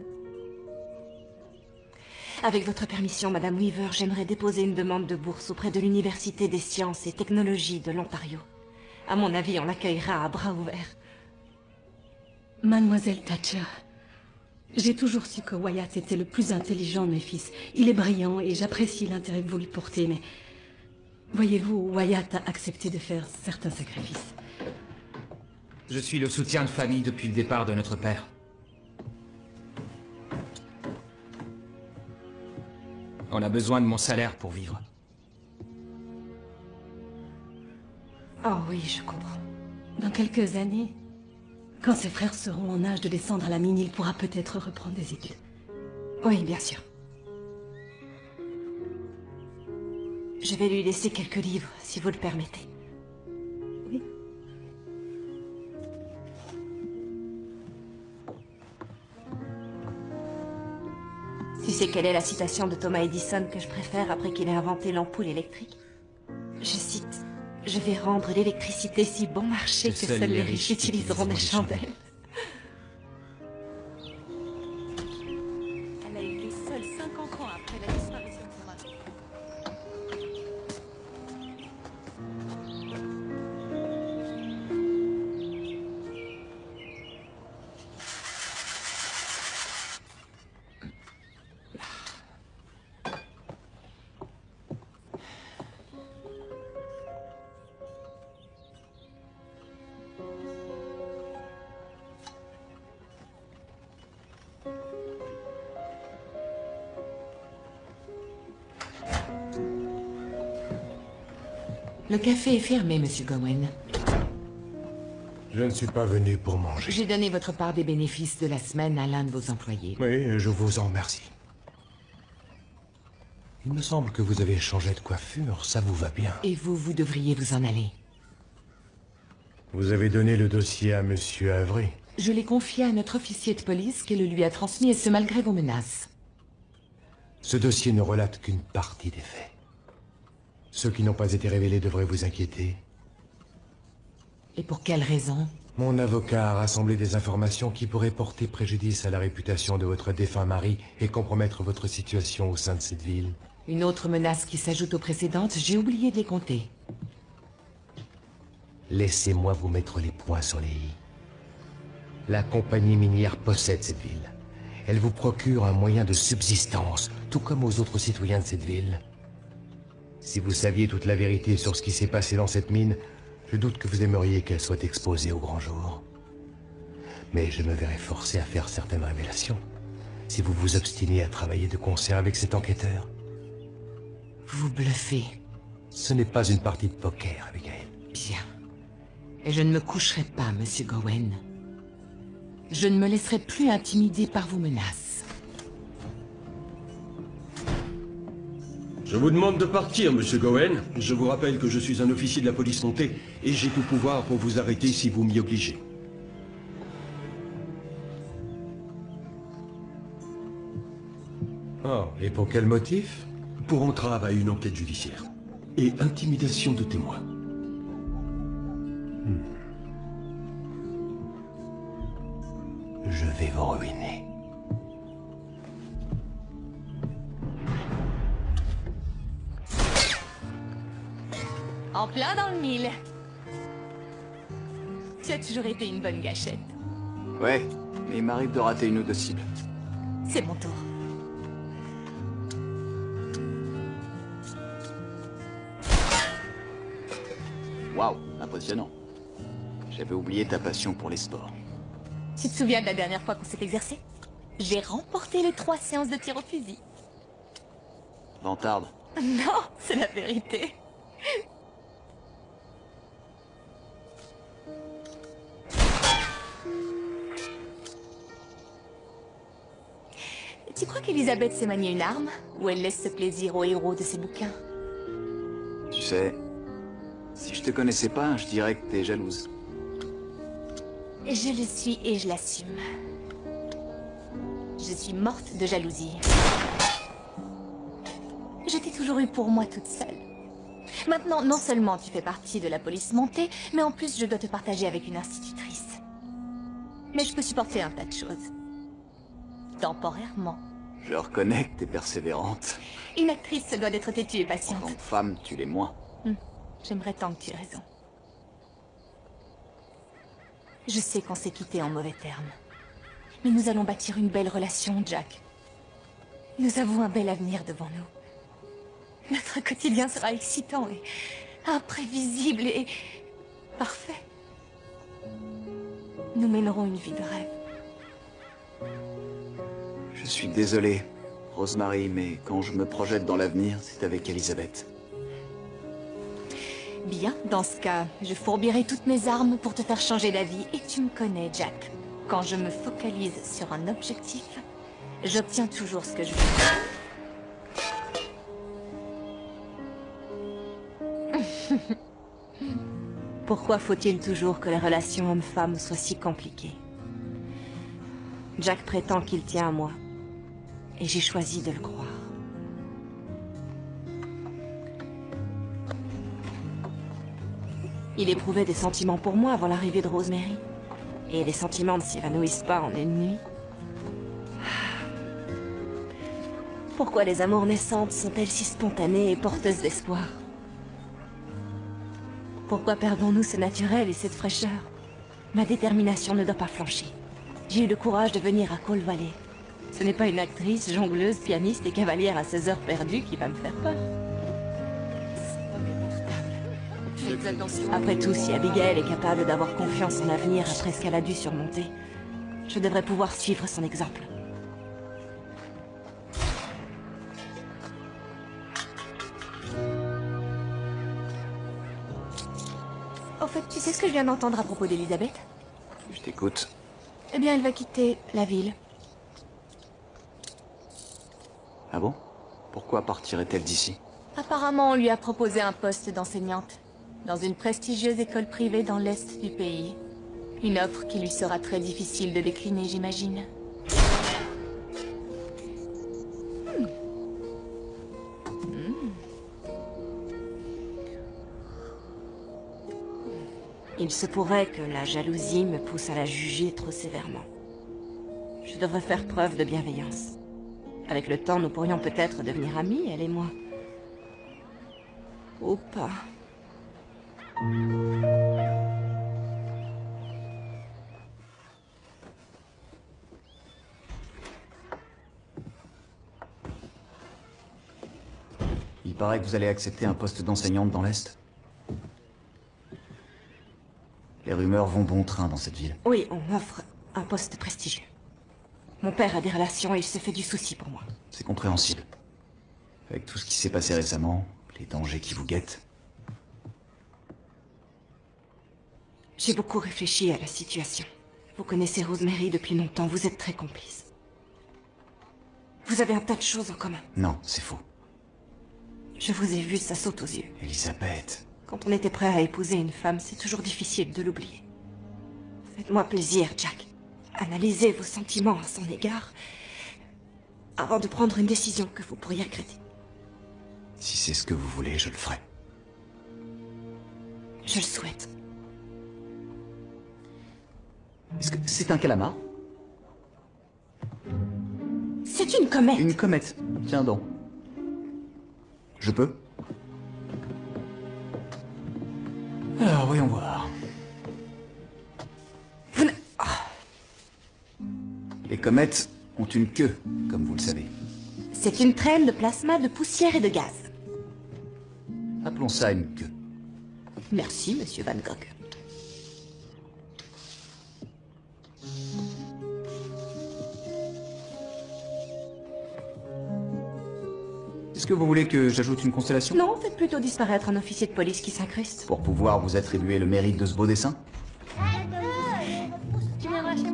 Avec votre permission, Madame Weaver, j'aimerais déposer une demande de bourse auprès de l'Université des sciences et technologies de l'Ontario. À mon avis, on l'accueillera à bras ouverts. Mademoiselle Thatcher, j'ai toujours su que Wyatt était le plus intelligent de mes fils. Il est brillant et j'apprécie l'intérêt que vous lui portez, mais... Voyez-vous, Wyatt a accepté de faire certains sacrifices. Je suis le soutien de famille depuis le départ de notre père. On a besoin de mon salaire pour vivre. Oh oui, je comprends. Dans quelques années, quand ses frères seront en âge de descendre à la mine, il pourra peut-être reprendre des études. Oui, bien sûr. Je vais lui laisser quelques livres, si vous le permettez. Oui. Tu sais quelle est la citation de Thomas Edison que je préfère après qu'il ait inventé l'ampoule électrique? Je cite: « Je vais rendre l'électricité si bon marché que seuls les riches utiliseront des chandelles. » Elle a été seule 50 ans après la disparition de son mari. Le café est fermé, Monsieur Gowen. Je ne suis pas venu pour manger. J'ai donné votre part des bénéfices de la semaine à l'un de vos employés. Oui, je vous en remercie. Il me semble que vous avez changé de coiffure, ça vous va bien. Et vous, vous devriez vous en aller. Vous avez donné le dossier à Monsieur Avery. Je l'ai confié à notre officier de police qui le lui a transmis, et ce malgré vos menaces. Ce dossier ne relate qu'une partie des faits. Ceux qui n'ont pas été révélés devraient vous inquiéter. Et pour quelle raison? Mon avocat a rassemblé des informations qui pourraient porter préjudice à la réputation de votre défunt mari et compromettre votre situation au sein de cette ville. Une autre menace qui s'ajoute aux précédentes, j'ai oublié de les compter. Laissez-moi vous mettre les points sur les i. La compagnie minière possède cette ville. Elle vous procure un moyen de subsistance, tout comme aux autres citoyens de cette ville. Si vous saviez toute la vérité sur ce qui s'est passé dans cette mine, je doute que vous aimeriez qu'elle soit exposée au grand jour. Mais je me verrai forcé à faire certaines révélations, si vous vous obstinez à travailler de concert avec cet enquêteur. Vous bluffez. Ce n'est pas une partie de poker, Abigail. Bien. Et je ne me coucherai pas, Monsieur Gowen. Je ne me laisserai plus intimider par vos menaces. Je vous demande de partir, Monsieur Gowen. Je vous rappelle que je suis un officier de la police montée et j'ai tout pouvoir pour vous arrêter si vous m'y obligez. Oh, et pour quel motif? Pour entrave à une enquête judiciaire. Et intimidation de témoins. Je vais vous ruiner. En plein dans le mille. Tu as toujours été une bonne gâchette. Ouais, mais il m'arrive de rater une ou deux cibles. C'est mon tour. Waouh, impressionnant. J'avais oublié ta passion pour les sports. Tu te souviens de la dernière fois qu'on s'est exercé? J'ai remporté les 3 séances de tir au fusil. Vantarde. Non, c'est la vérité. Tu crois qu'Elisabeth sait manier une arme? Ou elle laisse ce plaisir aux héros de ses bouquins? Tu sais, si je te connaissais pas, je dirais que t'es jalouse. Je le suis et je l'assume. Je suis morte de jalousie. Je t'ai toujours eu pour moi toute seule. Maintenant, non seulement tu fais partie de la police montée, mais en plus je dois te partager avec une institutrice. Mais je peux supporter un tas de choses. Temporairement. Je reconnais que t'es persévérante. Une actrice se doit d'être têtue et patiente. En tant que femme, tu l'es moins. J'aimerais tant que tu aies raison. Je sais qu'on s'est quittés en mauvais termes. Mais nous allons bâtir une belle relation, Jack. Nous avons un bel avenir devant nous. Notre quotidien sera excitant et imprévisible et parfait. Nous mènerons une vie de rêve. Je suis désolé, Rosemary, mais quand je me projette dans l'avenir, c'est avec Elisabeth. Bien, dans ce cas, je fourbirai toutes mes armes pour te faire changer d'avis. Et tu me connais, Jack. Quand je me focalise sur un objectif, j'obtiens toujours ce que je veux. Pourquoi faut-il toujours que les relations hommes-femmes soient si compliquées? Jack prétend qu'il tient à moi. Et j'ai choisi de le croire. Il éprouvait des sentiments pour moi avant l'arrivée de Rosemary. Et les sentiments ne s'évanouissent pas en une nuit. Pourquoi les amours naissantes sont-elles si spontanées et porteuses d'espoir? Pourquoi perdons-nous ce naturel et cette fraîcheur? Ma détermination ne doit pas flancher. J'ai eu le courage de venir à Coal Valley. Ce n'est pas une actrice, jongleuse, pianiste et cavalière à 16 heures perdues qui va me faire peur. Après tout, si Abigail est capable d'avoir confiance en l'avenir après ce qu'elle a dû surmonter, je devrais pouvoir suivre son exemple. Au fait, tu sais ce que je viens d'entendre à propos d'Elisabeth? Je t'écoute. Eh bien, elle va quitter la ville. Ah bon? Pourquoi partirait-elle d'ici? Apparemment, on lui a proposé un poste d'enseignante dans une prestigieuse école privée dans l'est du pays. Une offre qui lui sera très difficile de décliner, j'imagine. Il Il se pourrait que la jalousie me pousse à la juger trop sévèrement. Je devrais faire preuve de bienveillance. Avec le temps, nous pourrions peut-être devenir amis, elle et moi. Ou pas. Il paraît que vous allez accepter un poste d'enseignante dans l'Est. Les rumeurs vont bon train dans cette ville. Oui, on m'offre un poste prestigieux. Mon père a des relations et il se fait du souci pour moi. C'est compréhensible. Avec tout ce qui s'est passé récemment, les dangers qui vous guettent. J'ai beaucoup réfléchi à la situation. Vous connaissez Rosemary depuis longtemps, vous êtes très complice. Vous avez un tas de choses en commun. Non, c'est faux. Je vous ai vu, ça saute aux yeux. Elisabeth. Quand on était prêt à épouser une femme, c'est toujours difficile de l'oublier. Faites-moi plaisir, Jack. Analysez vos sentiments à son égard avant de prendre une décision que vous pourriez regretter. Si c'est ce que vous voulez, je le ferai. Je le souhaite. Est-ce que c'est un calamar? C'est une comète. Une comète. Tiens donc. Je peux? Alors, voyons voir. Les comètes ont une queue, comme vous le savez. C'est une traîne de plasma, de poussière et de gaz. Appelons ça une queue. Merci, monsieur Van Gogh. Est-ce que vous voulez que j'ajoute une constellation? Non, faites plutôt disparaître un officier de police qui s'incruste. Pour pouvoir vous attribuer le mérite de ce beau dessin?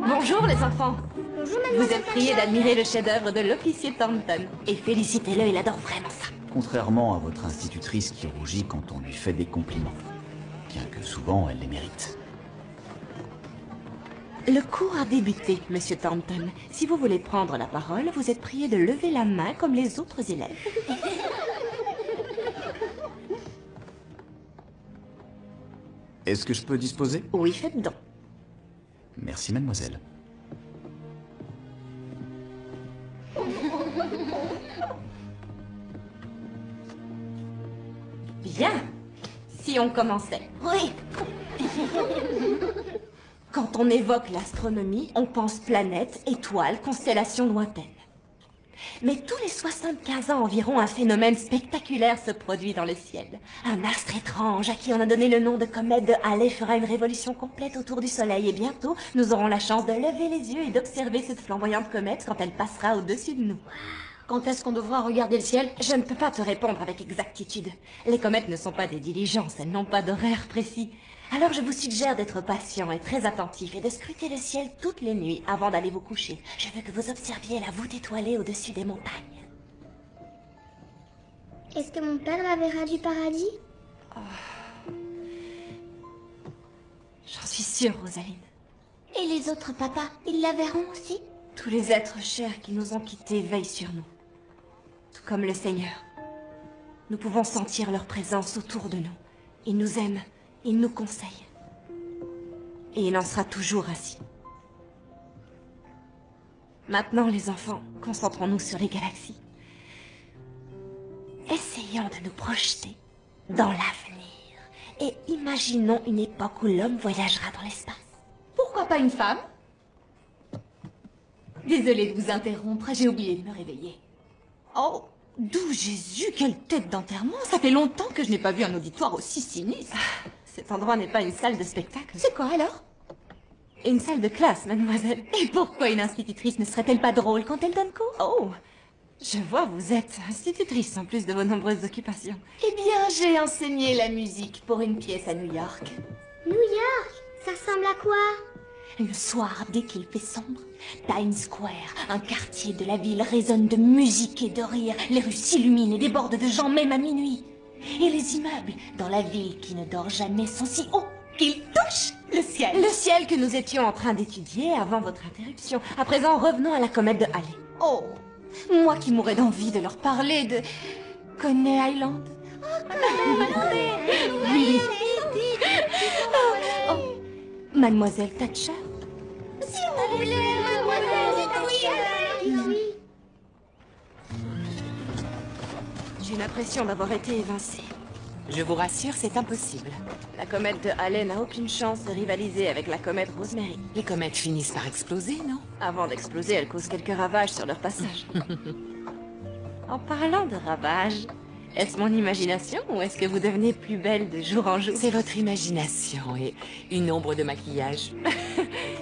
Bonjour les enfants. Vous êtes priés d'admirer le chef-d'œuvre de l'officier Thornton. Et félicitez-le, il adore vraiment ça. Contrairement à votre institutrice qui rougit quand on lui fait des compliments. Bien que souvent elle les mérite. Le cours a débuté, monsieur Thornton. Si vous voulez prendre la parole, vous êtes prié de lever la main comme les autres élèves. Est-ce que je peux disposer? Oui, faites donc. Merci, mademoiselle. Bien. Si on commençait. Oui. Quand on évoque l'astronomie, on pense planètes, étoiles, constellations lointaines. Mais tous les 75 ans environ, un phénomène spectaculaire se produit dans le ciel. Un astre étrange à qui on a donné le nom de comète de Halley fera une révolution complète autour du Soleil. Et bientôt, nous aurons la chance de lever les yeux et d'observer cette flamboyante comète quand elle passera au-dessus de nous. Quand est-ce qu'on devra regarder le ciel? Je ne peux pas te répondre avec exactitude. Les comètes ne sont pas des diligences, elles n'ont pas d'horaire précis. Alors je vous suggère d'être patient et très attentif et de scruter le ciel toutes les nuits avant d'aller vous coucher. Je veux que vous observiez la voûte étoilée au-dessus des montagnes. Est-ce que mon père la verra du paradis? J'en suis sûre, Rosaline. Et les autres papas, ils la verront aussi? Tous les êtres chers qui nous ont quittés veillent sur nous. Tout comme le Seigneur. Nous pouvons sentir leur présence autour de nous. Ils nous aiment. Il nous conseille. Et il en sera toujours ainsi. Maintenant, les enfants, concentrons-nous sur les galaxies. Essayons de nous projeter dans l'avenir. Et imaginons une époque où l'homme voyagera dans l'espace. Pourquoi pas une femme? Désolée de vous interrompre, j'ai oublié de me réveiller. Oh, d'où Jésus, quelle tête d'enterrement! Ça fait longtemps que je n'ai pas vu un auditoire aussi sinistre. Cet endroit n'est pas une salle de spectacle. C'est quoi alors? Une salle de classe, mademoiselle. Et pourquoi une institutrice ne serait-elle pas drôle quand elle donne cours? Oh, je vois, vous êtes institutrice en plus de vos nombreuses occupations. Eh bien, j'ai enseigné la musique pour une pièce à New York. New York? Ça ressemble à quoi? Le soir, dès qu'il fait sombre, Times Square, un quartier de la ville, résonne de musique et de rire. Les rues s'illuminent et débordent de gens même à minuit. Et les immeubles dans la ville qui ne dort jamais sont si hauts qu'ils touchent le ciel. Le ciel que nous étions en train d'étudier avant votre interruption. À présent, revenons à la comète de Halley. Oh, moi qui mourrais d'envie de leur parler de Coney Island. Oh, Coney Island. Oui. Mademoiselle Thatcher? Si vous voulez, mademoiselle Thatcher. J'ai l'impression d'avoir été évincée. Je vous rassure, c'est impossible. La comète de Halley n'a aucune chance de rivaliser avec la comète Rosemary. Les comètes finissent par exploser, non? Avant d'exploser, elles causent quelques ravages sur leur passage. En parlant de ravages, est-ce mon imagination ou est-ce que vous devenez plus belle de jour en jour? C'est votre imagination et une ombre de maquillage.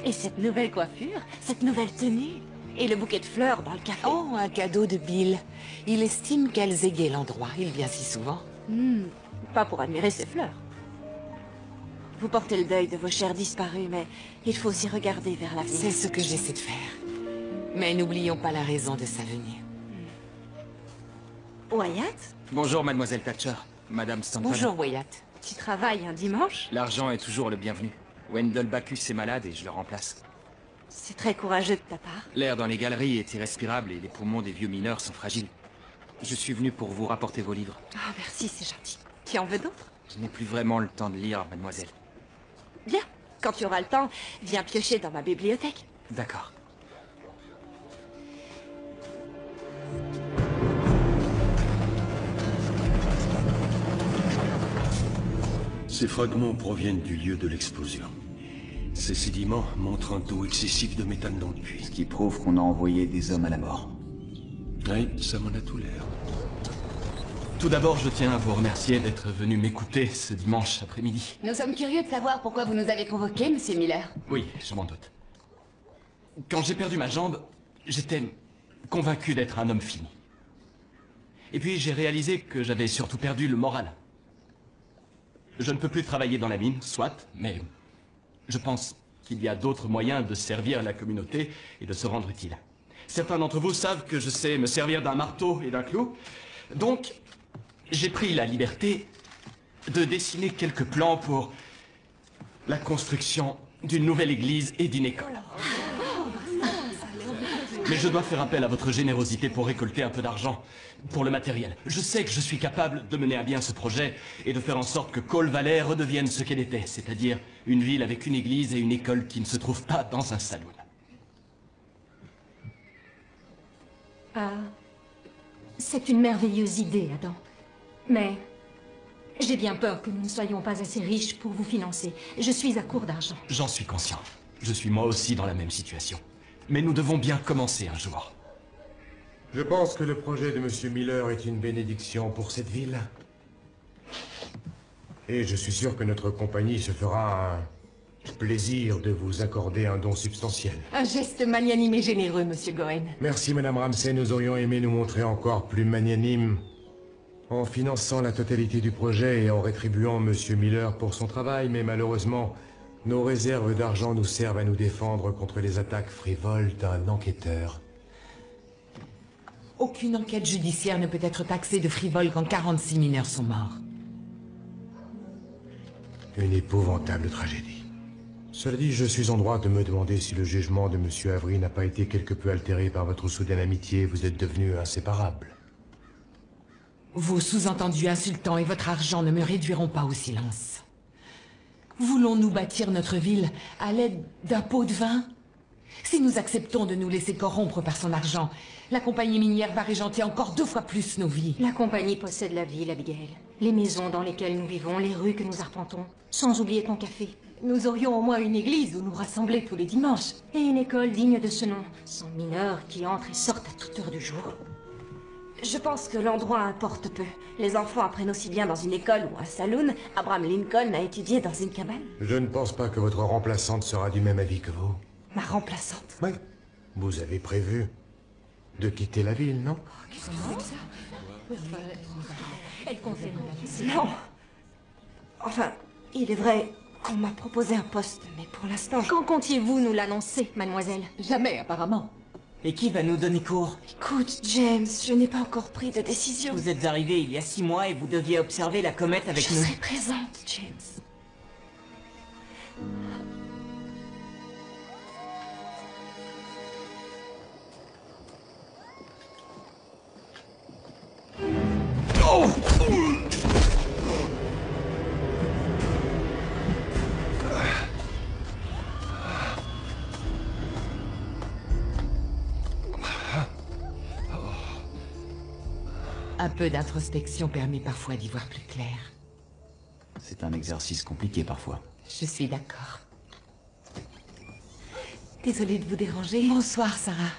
Et cette nouvelle coiffure, cette nouvelle tenue, et le bouquet de fleurs dans le café. Oh, un cadeau de Bill. Il estime qu'elles égayent l'endroit. Il vient si souvent. Pas pour admirer ces fleurs. Vous portez le deuil de vos chers disparus, mais il faut aussi regarder vers l'avenir. C'est ce que j'essaie de faire. Mais n'oublions pas la raison de sa venue. Wyatt? Bonjour, mademoiselle Thatcher. Madame Stanton. Bonjour, Wyatt. Tu travailles un dimanche? L'argent est toujours le bienvenu. Wendell Bacchus est malade et je le remplace. C'est très courageux de ta part. L'air dans les galeries est irrespirable et les poumons des vieux mineurs sont fragiles. Je suis venu pour vous rapporter vos livres. Ah, merci, c'est gentil. Tu en veux d'autres? Je n'ai plus vraiment le temps de lire, mademoiselle. Bien. Quand tu auras le temps, viens piocher dans ma bibliothèque. D'accord. Ces fragments proviennent du lieu de l'explosion. Ces sédiments montrent un taux excessif de méthane dans le puits. Ce qui prouve qu'on a envoyé des hommes à la mort. Oui, ça m'en a tout l'air. Tout d'abord, je tiens à vous remercier d'être venu m'écouter ce dimanche après-midi. Nous sommes curieux de savoir pourquoi vous nous avez convoqués, monsieur Miller. Oui, je m'en doute. Quand j'ai perdu ma jambe, j'étais convaincu d'être un homme fini. Et puis j'ai réalisé que j'avais surtout perdu le moral. Je ne peux plus travailler dans la mine, soit, mais je pense qu'il y a d'autres moyens de servir la communauté et de se rendre utile. Certains d'entre vous savent que je sais me servir d'un marteau et d'un clou, donc j'ai pris la liberté de dessiner quelques plans pour la construction d'une nouvelle église et d'une école. Mais je dois faire appel à votre générosité pour récolter un peu d'argent pour le matériel. Je sais que je suis capable de mener à bien ce projet et de faire en sorte que Cole Valley redevienne ce qu'elle était, c'est-à-dire une ville avec une église et une école qui ne se trouvent pas dans un saloon. C'est une merveilleuse idée, Adam. Mais j'ai bien peur que nous ne soyons pas assez riches pour vous financer. Je suis à court d'argent. J'en suis conscient. Je suis moi aussi dans la même situation. Mais nous devons bien commencer un jour. Je pense que le projet de Monsieur Miller est une bénédiction pour cette ville. Et je suis sûr que notre compagnie se fera un plaisir de vous accorder un don substantiel. Un geste magnanime et généreux, monsieur Goen. Merci, Madame Ramsey. Nous aurions aimé nous montrer encore plus magnanimes en finançant la totalité du projet et en rétribuant Monsieur Miller pour son travail, mais malheureusement, nos réserves d'argent nous servent à nous défendre contre les attaques frivoles d'un enquêteur. Aucune enquête judiciaire ne peut être taxée de frivole quand 46 mineurs sont morts. Une épouvantable tragédie. Cela dit, je suis en droit de me demander si le jugement de Monsieur Avery n'a pas été quelque peu altéré par votre soudaine amitié. Vous êtes devenus inséparables. Vos sous-entendus insultants et votre argent ne me réduiront pas au silence. Voulons-nous bâtir notre ville à l'aide d'un pot de vin? Si nous acceptons de nous laisser corrompre par son argent, la compagnie minière va régenter encore 2 fois plus nos vies. La compagnie possède la ville, Abigail. Les maisons dans lesquelles nous vivons, les rues que nous arpentons. Sans oublier ton café. Nous aurions au moins une église où nous rassembler tous les dimanches. Et une école digne de ce nom, sans mineurs qui entrent et sortent à toute heure du jour. Je pense que l'endroit importe peu. Les enfants apprennent aussi bien dans une école ou un saloon. Abraham Lincoln a étudié dans une cabane. Je ne pense pas que votre remplaçante sera du même avis que vous. Ma remplaçante? Oui. Vous avez prévu de quitter la ville, non? Elle confirme la laisser. Non. Enfin, il est vrai qu'on m'a proposé un poste, mais pour l'instant... Quand comptiez-vous nous l'annoncer, mademoiselle? Jamais, apparemment. Et qui va nous donner cours? Écoute, James, je n'ai pas encore pris de décision. Vous êtes arrivé il y a 6 mois et vous deviez observer la comète avec nous. Je serai présente, James. Un peu d'introspection permet parfois d'y voir plus clair. C'est un exercice compliqué parfois. Je suis d'accord. Désolée de vous déranger. Bonsoir, Sarah.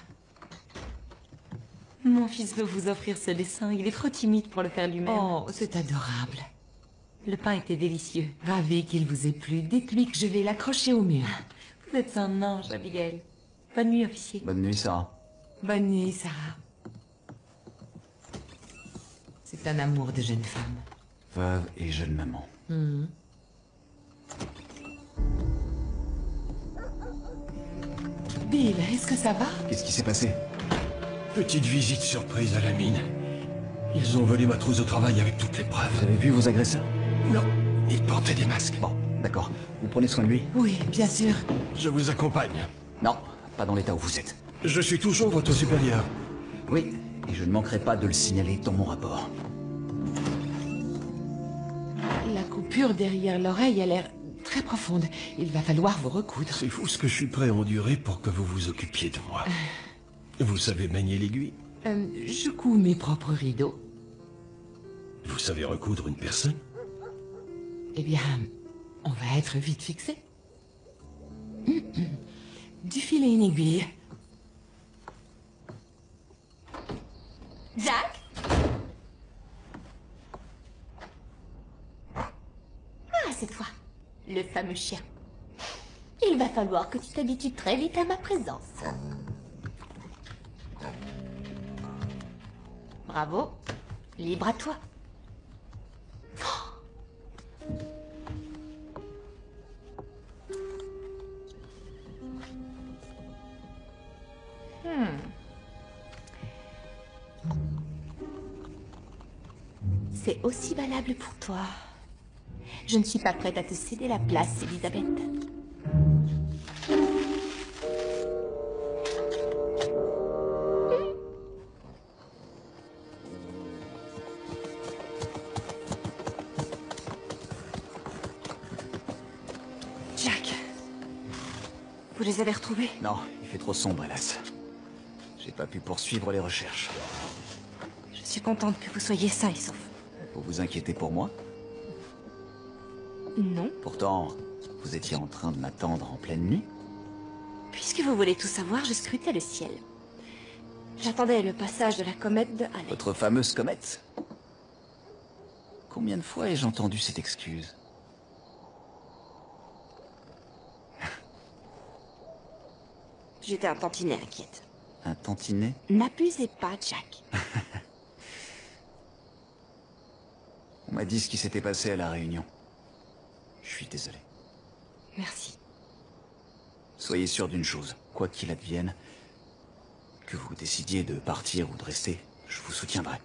Mon fils veut vous offrir ce dessin. Il est trop timide pour le faire lui-même. Oh, c'est adorable. Le pain était délicieux. Ravi qu'il vous ait plu. Dites-lui que je vais l'accrocher au mur. Vous êtes un ange, Abigail. Bonne nuit, officier. Bonne nuit, Sarah. Bonne nuit, Sarah. C'est un amour de jeune femme. Veuve et jeune maman. Bill, est-ce que ça va? Qu'est-ce qui s'est passé? Petite visite surprise à la mine. Ils ont volé ma trousse de travail avec toutes les preuves. Vous avez vu vos agresseurs? Non, ils portaient des masques. Bon, d'accord. Vous prenez soin de lui? Oui, bien sûr. Je vous accompagne. Non, pas dans l'état où vous êtes. Je suis toujours votre supérieur. Oui, et je ne manquerai pas de le signaler dans mon rapport. La coupure derrière l'oreille a l'air très profonde. Il va falloir vous recoudre. C'est fou ce que je suis prêt à endurer pour que vous vous occupiez de moi. Vous savez manier l'aiguille? Je couds mes propres rideaux. Vous savez recoudre une personne? Eh bien, on va être vite fixé. Du fil et une aiguille. Jack? Ah, c'est toi. Le fameux chien. Il va falloir que tu t'habitues très vite à ma présence. Bravo. Libre à toi. C'est aussi valable pour toi. Je ne suis pas prête à te céder la place, Elisabeth. Jack, vous les avez retrouvés? Non, il fait trop sombre, hélas. J'ai pas pu poursuivre les recherches. Je suis contente que vous soyez sains et saufs. Vous vous inquiétez pour moi? Non. Pourtant, vous étiez en train de m'attendre en pleine nuit. Puisque vous voulez tout savoir, je scrutais le ciel. J'attendais le passage de la comète de Halley. Votre fameuse comète? Combien de fois ai-je entendu cette excuse? J'étais un tantinet inquiète. Un tantinet? N'abusez pas, Jack. On m'a dit ce qui s'était passé à la Réunion. Je suis désolé. Merci. Soyez sûr d'une chose, quoi qu'il advienne, que vous décidiez de partir ou de rester, je vous soutiendrai.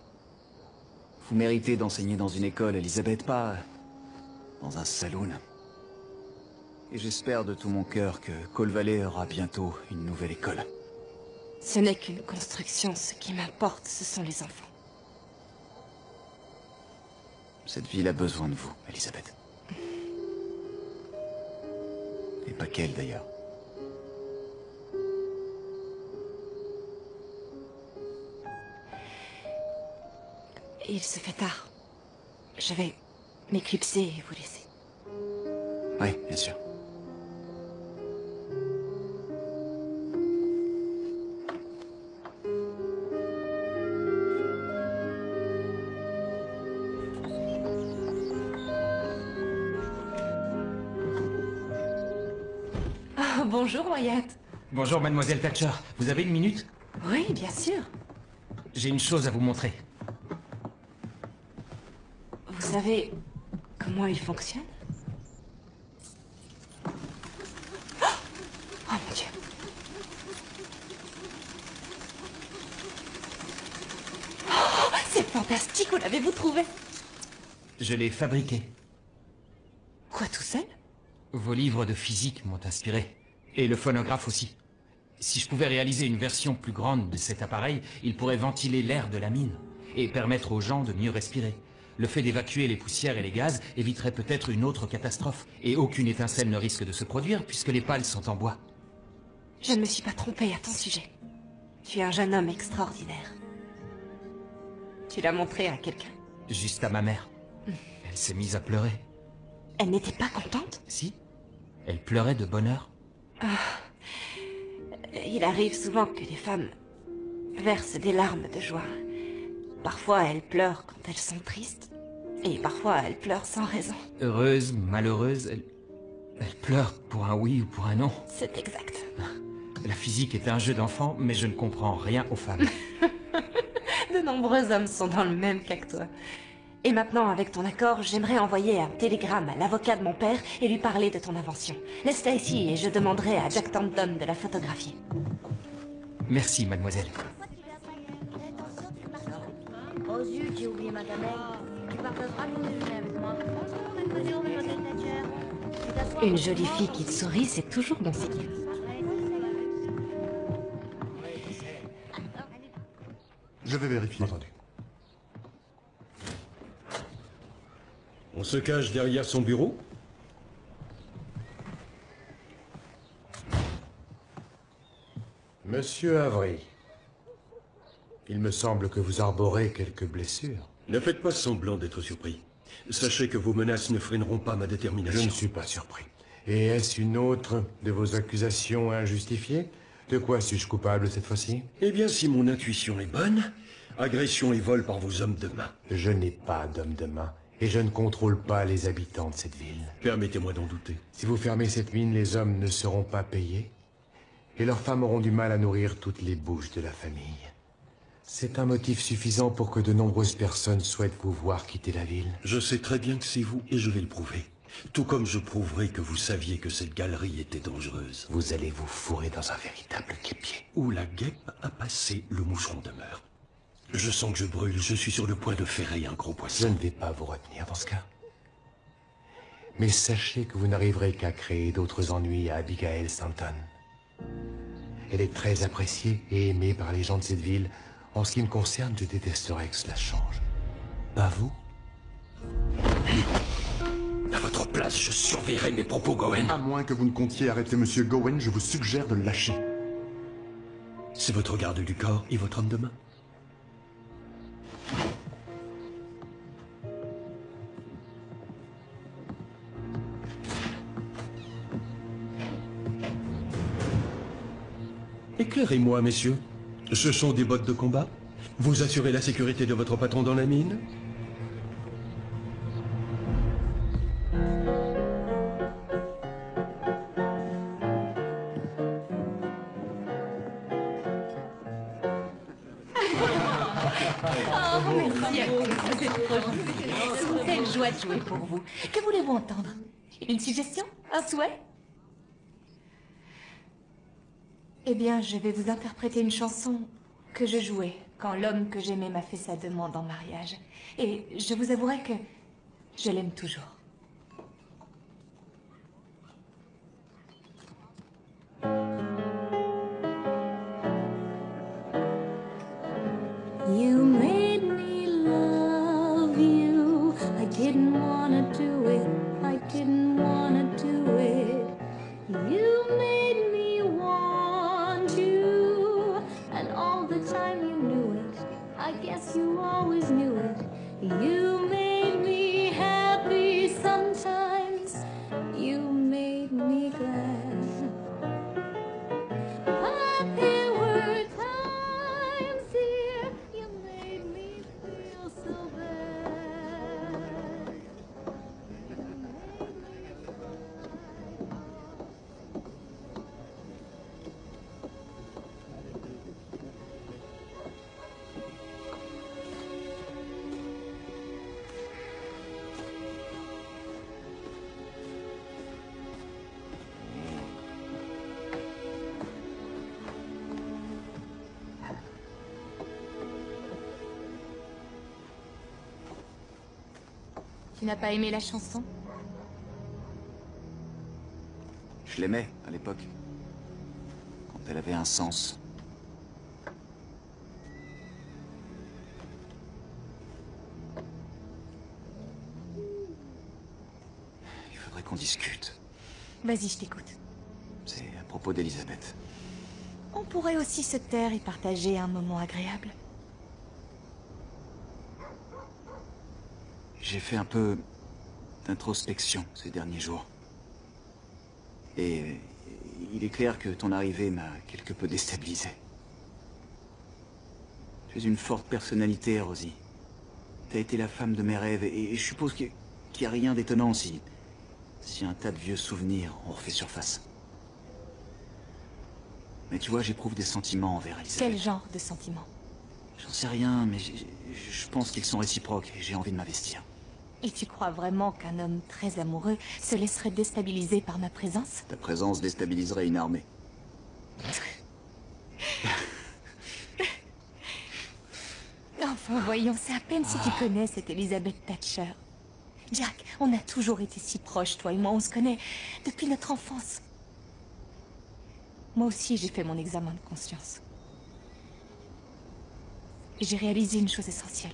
Vous méritez d'enseigner dans une école, Elisabeth, pas dans un saloon. Et j'espère de tout mon cœur que Coal Valley aura bientôt une nouvelle école. Ce n'est qu'une construction, ce qui m'importe, ce sont les enfants. Cette ville a besoin de vous, Elisabeth. Et pas qu'elle, d'ailleurs. Il se fait tard. Je vais m'éclipser et vous laisser. Oui, bien sûr. Oh, bonjour, Wyatt. Bonjour, mademoiselle Thatcher. Vous avez une minute? Oui, bien sûr. J'ai une chose à vous montrer. Vous savez comment il fonctionne? Oh mon Dieu. Oh, c'est fantastique, où l'avez-vous trouvé? Je l'ai fabriqué. Quoi, tout seul? Vos livres de physique m'ont inspiré. Et le phonographe aussi. Si je pouvais réaliser une version plus grande de cet appareil, il pourrait ventiler l'air de la mine et permettre aux gens de mieux respirer. Le fait d'évacuer les poussières et les gaz éviterait peut-être une autre catastrophe. Et aucune étincelle ne risque de se produire puisque les pales sont en bois. Je ne me suis pas trompée à ton sujet. Tu es un jeune homme extraordinaire. Tu l'as montré à quelqu'un? Juste à ma mère. Elle s'est mise à pleurer. Elle n'était pas contente? Si. Elle pleurait de bonheur. Il arrive souvent que les femmes versent des larmes de joie. Parfois, elles pleurent quand elles sont tristes. Et parfois, elles pleurent sans raison. Heureuse, malheureuse, elle pleure pour un oui ou pour un non. C'est exact. La physique est un jeu d'enfant, mais je ne comprends rien aux femmes. De nombreux hommes sont dans le même cas que toi. Et maintenant, avec ton accord, j'aimerais envoyer un télégramme à l'avocat de mon père et lui parler de ton invention. Laisse-la ici et je demanderai à Jack Thornton de la photographier. Merci, mademoiselle. Oh zut, j'ai oublié ma gamelle. Tu partageras ton déjeuner avec moi. Bonjour, mademoiselle Thatcher. Tu t'assois. Une jolie fille qui te sourit, c'est toujours bon signe. Je vais vérifier. Entendu. On se cache derrière son bureau? Monsieur Avery, il me semble que vous arborez quelques blessures. Ne faites pas semblant d'être surpris. Sachez que vos menaces ne freineront pas ma détermination. Je ne suis pas surpris. Et est-ce une autre de vos accusations injustifiées? De quoi suis-je coupable cette fois-ci? Eh bien, si mon intuition est bonne, agression et vol par vos hommes de main. Je n'ai pas d'homme de main, et je ne contrôle pas les habitants de cette ville. Permettez-moi d'en douter. Si vous fermez cette mine, les hommes ne seront pas payés, et leurs femmes auront du mal à nourrir toutes les bouches de la famille. C'est un motif suffisant pour que de nombreuses personnes souhaitent vous voir quitter la ville. Je sais très bien que c'est vous, et je vais le prouver. Tout comme je prouverai que vous saviez que cette galerie était dangereuse. Vous allez vous fourrer dans un véritable guêpier. Où la guêpe a passé, le moucheron demeure. Je sens que je brûle, je suis sur le point de ferrer un gros poisson. Je ne vais pas vous retenir dans ce cas. Mais sachez que vous n'arriverez qu'à créer d'autres ennuis à Abigail Stanton. Elle est très appréciée et aimée par les gens de cette ville. En ce qui me concerne, je détesterais que cela change. Pas vous? À votre place, je surveillerai mes propos, Gowen. À moins que vous ne comptiez arrêter Monsieur Gowen, je vous suggère de le lâcher. C'est votre garde du corps et votre homme de main. Éclairez-moi, messieurs. Ce sont des bottes de combat? Vous assurez la sécurité de votre patron dans la mine? Oh, merci à vous, vous êtes trop gentils. C'est une telle joie de jouer pour vous. Que voulez-vous entendre? Une suggestion? Un souhait? Eh bien, je vais vous interpréter une chanson que je jouais quand l'homme que j'aimais m'a fait sa demande en mariage. Et je vous avouerai que je l'aime toujours. You made me love you. I didn't wanna do it. I didn't wanna do it. You made me want you. And all the time you knew it. I guess you always knew it. You made me happy sometimes. You made me glad. But there were times, dear, you made me feel so bad. Tu n'as pas aimé la chanson? Je l'aimais, à l'époque. Quand elle avait un sens. Il faudrait qu'on discute. Vas-y, je t'écoute. C'est à propos d'Elisabeth. On pourrait aussi se taire et partager un moment agréable. J'ai fait un peu d'introspection ces derniers jours. Et il est clair que ton arrivée m'a quelque peu déstabilisé. Tu es une forte personnalité, Rosie. T'as été la femme de mes rêves et je suppose qu'il n'y a rien d'étonnant si un tas de vieux souvenirs ont refait surface. Mais tu vois, j'éprouve des sentiments envers Elisabeth. Quel genre de sentiments? J'en sais rien, mais je pense qu'ils sont réciproques et j'ai envie de m'investir. Et tu crois vraiment qu'un homme très amoureux se laisserait déstabiliser par ma présence? Ta présence déstabiliserait une armée. Enfin, voyons, c'est à peine si tu connais cette Elizabeth Thatcher. Jack, on a toujours été si proches, toi et moi, on se connaît depuis notre enfance. Moi aussi, j'ai fait mon examen de conscience. Et j'ai réalisé une chose essentielle.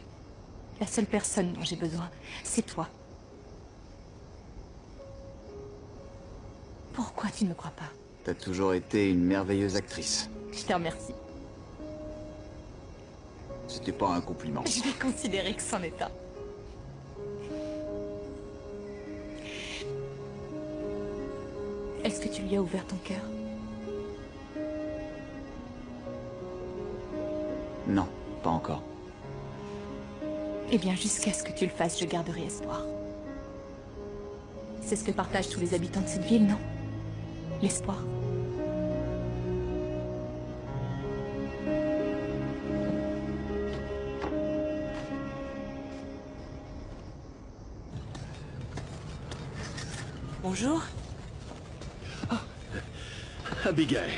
La seule personne dont j'ai besoin, c'est toi. Pourquoi tu ne me crois pas? T'as toujours été une merveilleuse actrice. Je te remercie. C'était pas un compliment. Je vais considérer que c'en est un. Est-ce que tu lui as ouvert ton cœur? Non, pas encore. Eh bien, jusqu'à ce que tu le fasses, je garderai espoir. C'est ce que partagent tous les habitants de cette ville, non? L'espoir. Bonjour. Abigail.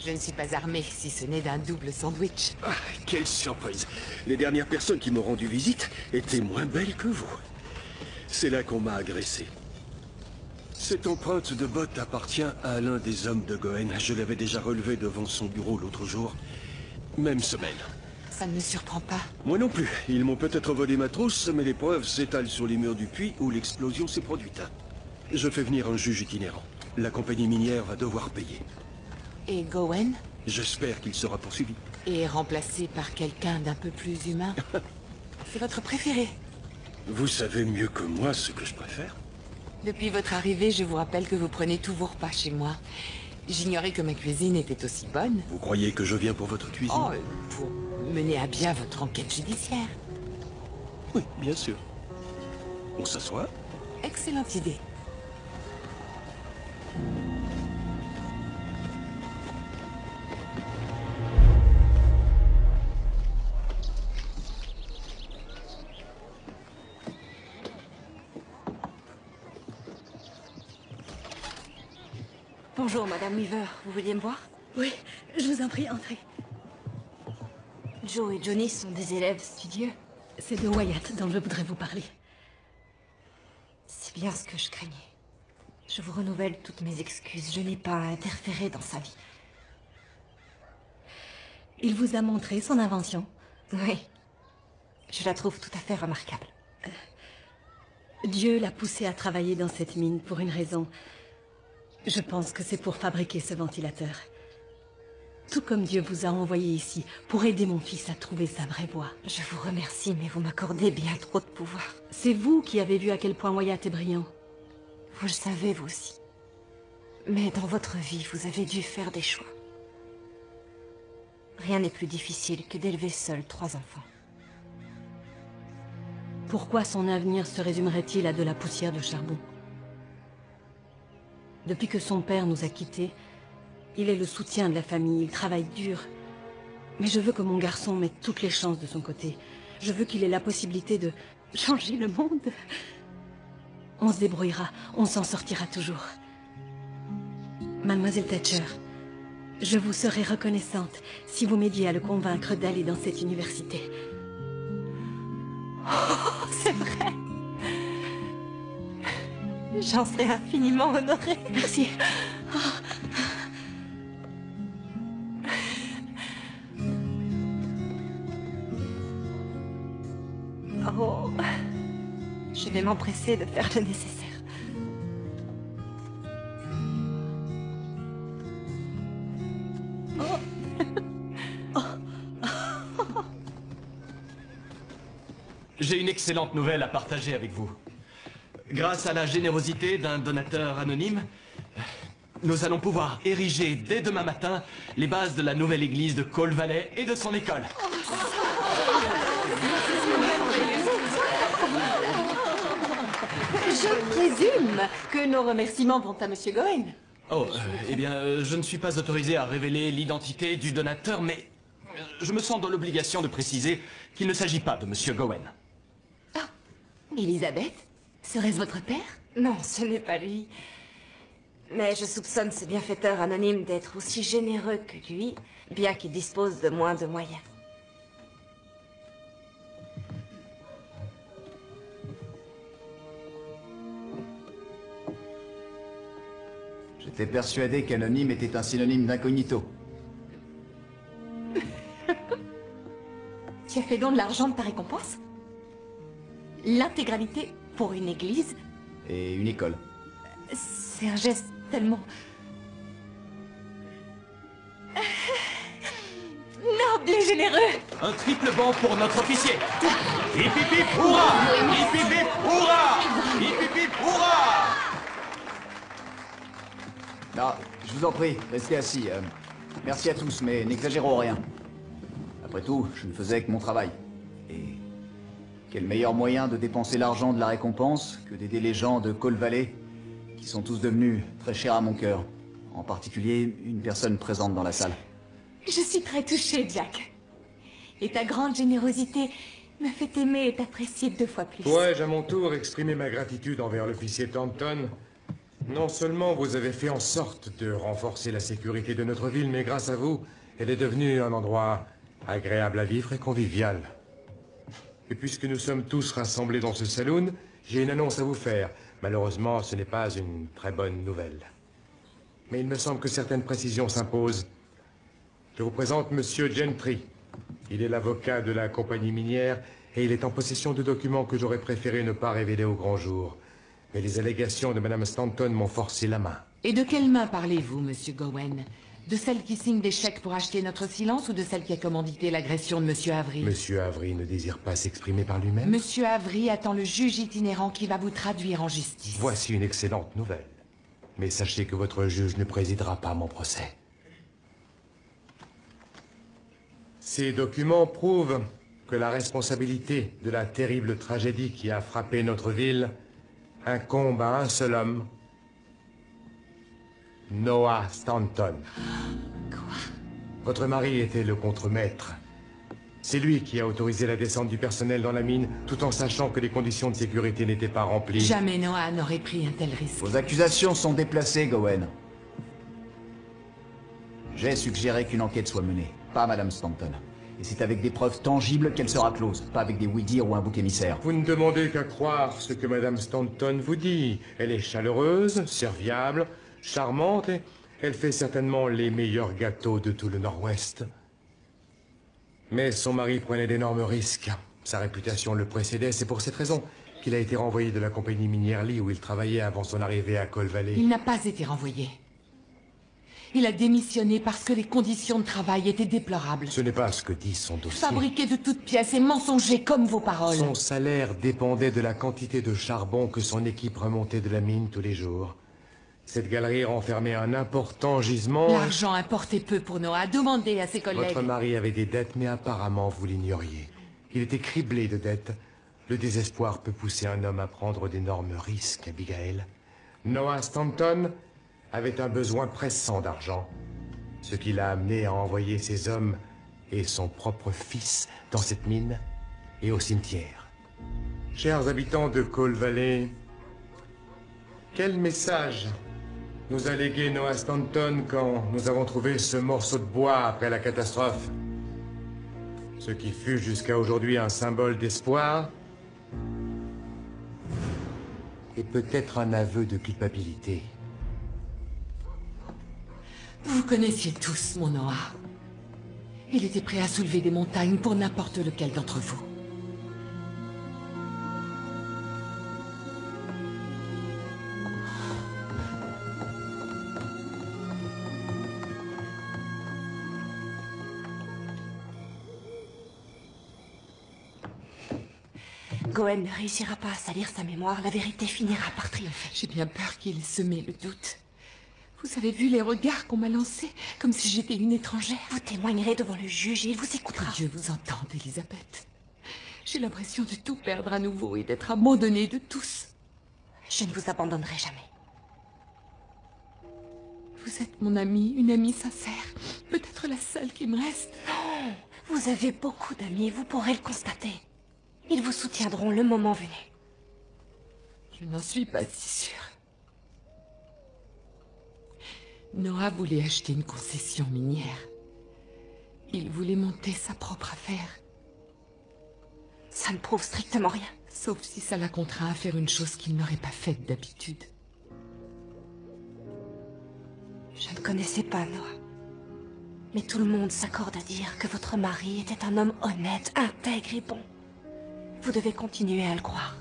Je ne suis pas armée, si ce n'est d'un double sandwich. Ah, quelle surprise. Les dernières personnes qui m'ont rendu visite étaient moins belles que vous. C'est là qu'on m'a agressé. Cette empreinte de botte appartient à l'un des hommes de Goen. Je l'avais déjà relevé devant son bureau l'autre jour. Même semaine. Ça ne me surprend pas. Moi non plus. Ils m'ont peut-être volé ma trousse, mais les preuves s'étalent sur les murs du puits où l'explosion s'est produite. Je fais venir un juge itinérant. La compagnie minière va devoir payer. Et Goen? J'espère qu'il sera poursuivi. Et remplacé par quelqu'un d'un peu plus humain. C'est votre préféré. Vous savez mieux que moi ce que je préfère. Depuis votre arrivée, je vous rappelle que vous prenez tous vos repas chez moi. J'ignorais que ma cuisine était aussi bonne. Vous croyez que je viens pour votre cuisine? Oh, pour mener à bien votre enquête judiciaire. Oui, bien sûr. On s'assoit? Excellente idée. Bonjour, Madame Weaver. Vous vouliez me voir? Oui, je vous en prie, entrez. Joe et Johnny sont des élèves studieux. C'est de Wyatt dont je voudrais vous parler. C'est bien ce que je craignais. Je vous renouvelle toutes mes excuses. Je n'ai pas interféré dans sa vie. Il vous a montré son invention? Oui. Je la trouve tout à fait remarquable. Dieu l'a poussé à travailler dans cette mine pour une raison. Je pense que c'est pour fabriquer ce ventilateur. Tout comme Dieu vous a envoyé ici pour aider mon fils à trouver sa vraie voie. Je vous remercie, mais vous m'accordez bien trop de pouvoir. C'est vous qui avez vu à quel point Wyatt est brillant. Vous le savez, vous aussi. Mais dans votre vie, vous avez dû faire des choix. Rien n'est plus difficile que d'élever seul 3 enfants. Pourquoi son avenir se résumerait-il à de la poussière de charbon? Depuis que son père nous a quittés, il est le soutien de la famille, il travaille dur. Mais je veux que mon garçon mette toutes les chances de son côté. Je veux qu'il ait la possibilité de changer le monde. On se débrouillera, on s'en sortira toujours. Mademoiselle Thatcher, je vous serai reconnaissante si vous m'aidiez à le convaincre d'aller dans cette université. Oh, c'est vrai. J'en serais infiniment honorée. Merci. Oh. Je vais m'empresser de faire le nécessaire. j'ai une excellente nouvelle à partager avec vous. Grâce à la générosité d'un donateur anonyme, nous allons pouvoir ériger dès demain matin les bases de la nouvelle église de Coal Valley et de son école. Je présume que nos remerciements vont à Monsieur Goen. Oh, eh bien, je ne suis pas autorisé à révéler l'identité du donateur, mais je me sens dans l'obligation de préciser qu'il ne s'agit pas de Monsieur Goen. Elisabeth, serait-ce votre père? Non, ce n'est pas lui. Mais je soupçonne ce bienfaiteur anonyme d'être aussi généreux que lui, bien qu'il dispose de moins de moyens. J'étais persuadé qu'anonyme était un synonyme d'incognito. Tu as fait don de l'argent de ta récompense? L'intégralité pour une église? Et une école. C'est un geste tellement... noble et généreux. Un triple banc pour notre officier. Hip hip hip hurrah! Hip hip hip hurrah! Hip hip hip hurrah! Non, je vous en prie, restez assis. Merci à tous, mais n'exagérons rien. Après tout, je ne faisais que mon travail. Et quel meilleur moyen de dépenser l'argent de la récompense que d'aider les gens de Coal Valley, qui sont tous devenus très chers à mon cœur. En particulier, une personne présente dans la salle. Je suis très touchée, Jack. Et ta grande générosité me fait aimer et t'apprécier 2 fois plus. Pourrais-je à mon tour exprimer ma gratitude envers l'officier Thornton? Non seulement vous avez fait en sorte de renforcer la sécurité de notre ville, mais grâce à vous, elle est devenue un endroit agréable à vivre et convivial. Et puisque nous sommes tous rassemblés dans ce saloon, j'ai une annonce à vous faire. Malheureusement, ce n'est pas une très bonne nouvelle. Mais il me semble que certaines précisions s'imposent. Je vous présente Monsieur Gentry. Il est l'avocat de la compagnie minière et il est en possession de documents que j'aurais préféré ne pas révéler au grand jour. Mais les allégations de Madame Stanton m'ont forcé la main. Et de quelle main parlez-vous, Monsieur Gowen? De celle qui signe des chèques pour acheter notre silence ou de celle qui a commandité l'agression de Monsieur Avery? Monsieur Avery ne désire pas s'exprimer par lui-même? Monsieur Avery attend le juge itinérant qui va vous traduire en justice. Voici une excellente nouvelle. Mais sachez que votre juge ne présidera pas mon procès. Ces documents prouvent que la responsabilité de la terrible tragédie qui a frappé notre ville incombe à un seul homme, Noah Stanton. Quoi? Votre mari était le contremaître. C'est lui qui a autorisé la descente du personnel dans la mine, tout en sachant que les conditions de sécurité n'étaient pas remplies. Jamais Noah n'aurait pris un tel risque. Vos accusations sont déplacées, Gowen. J'ai suggéré qu'une enquête soit menée, pas Madame Stanton. Et c'est avec des preuves tangibles qu'elle sera close, pas avec des oui-dire ou un bouc émissaire. Vous ne demandez qu'à croire ce que Madame Stanton vous dit. Elle est chaleureuse, serviable, charmante et elle fait certainement les meilleurs gâteaux de tout le Nord-Ouest. Mais son mari prenait d'énormes risques. Sa réputation le précédait, c'est pour cette raison qu'il a été renvoyé de la compagnie minière Lee où il travaillait avant son arrivée à Coal Valley. Il n'a pas été renvoyé. Il a démissionné parce que les conditions de travail étaient déplorables. Ce n'est pas ce que dit son dossier. Fabriqué de toutes pièces et mensonger comme vos paroles. Son salaire dépendait de la quantité de charbon que son équipe remontait de la mine tous les jours. Cette galerie renfermait un important gisement... L'argent importait peu pour Noah. Demandez à ses collègues. Votre mari avait des dettes, mais apparemment vous l'ignoriez. Il était criblé de dettes. Le désespoir peut pousser un homme à prendre d'énormes risques, Abigail. Noah Stanton avait un besoin pressant d'argent, ce qui l'a amené à envoyer ses hommes et son propre fils dans cette mine et au cimetière. Chers habitants de Coal Valley, quel message nous a légué Noah Stanton quand nous avons trouvé ce morceau de bois après la catastrophe? Ce qui fut jusqu'à aujourd'hui un symbole d'espoir et peut-être un aveu de culpabilité. Vous connaissiez tous mon Noah. Il était prêt à soulever des montagnes pour n'importe lequel d'entre vous. Goen ne réussira pas à salir sa mémoire, la vérité finira par triompher. J'ai bien peur qu'il ait semé le doute. Vous avez vu les regards qu'on m'a lancés, comme si j'étais une étrangère. Vous témoignerez devant le juge et il vous écoutera. Que Dieu vous entende, Elisabeth. J'ai l'impression de tout perdre à nouveau et d'être abandonnée de tous. Je ne vous abandonnerai jamais. Vous êtes mon amie, une amie sincère. Peut-être la seule qui me reste. Non, vous avez beaucoup d'amis, vous pourrez le constater. Ils vous soutiendront le moment venu. Je n'en suis pas si sûre. Noah voulait acheter une concession minière. Il voulait monter sa propre affaire. Ça ne prouve strictement rien. Sauf si ça l'a contraint à faire une chose qu'il n'aurait pas faite d'habitude. Je ne connaissais pas Noah. Mais tout le monde s'accorde à dire que votre mari était un homme honnête, intègre et bon. Vous devez continuer à le croire.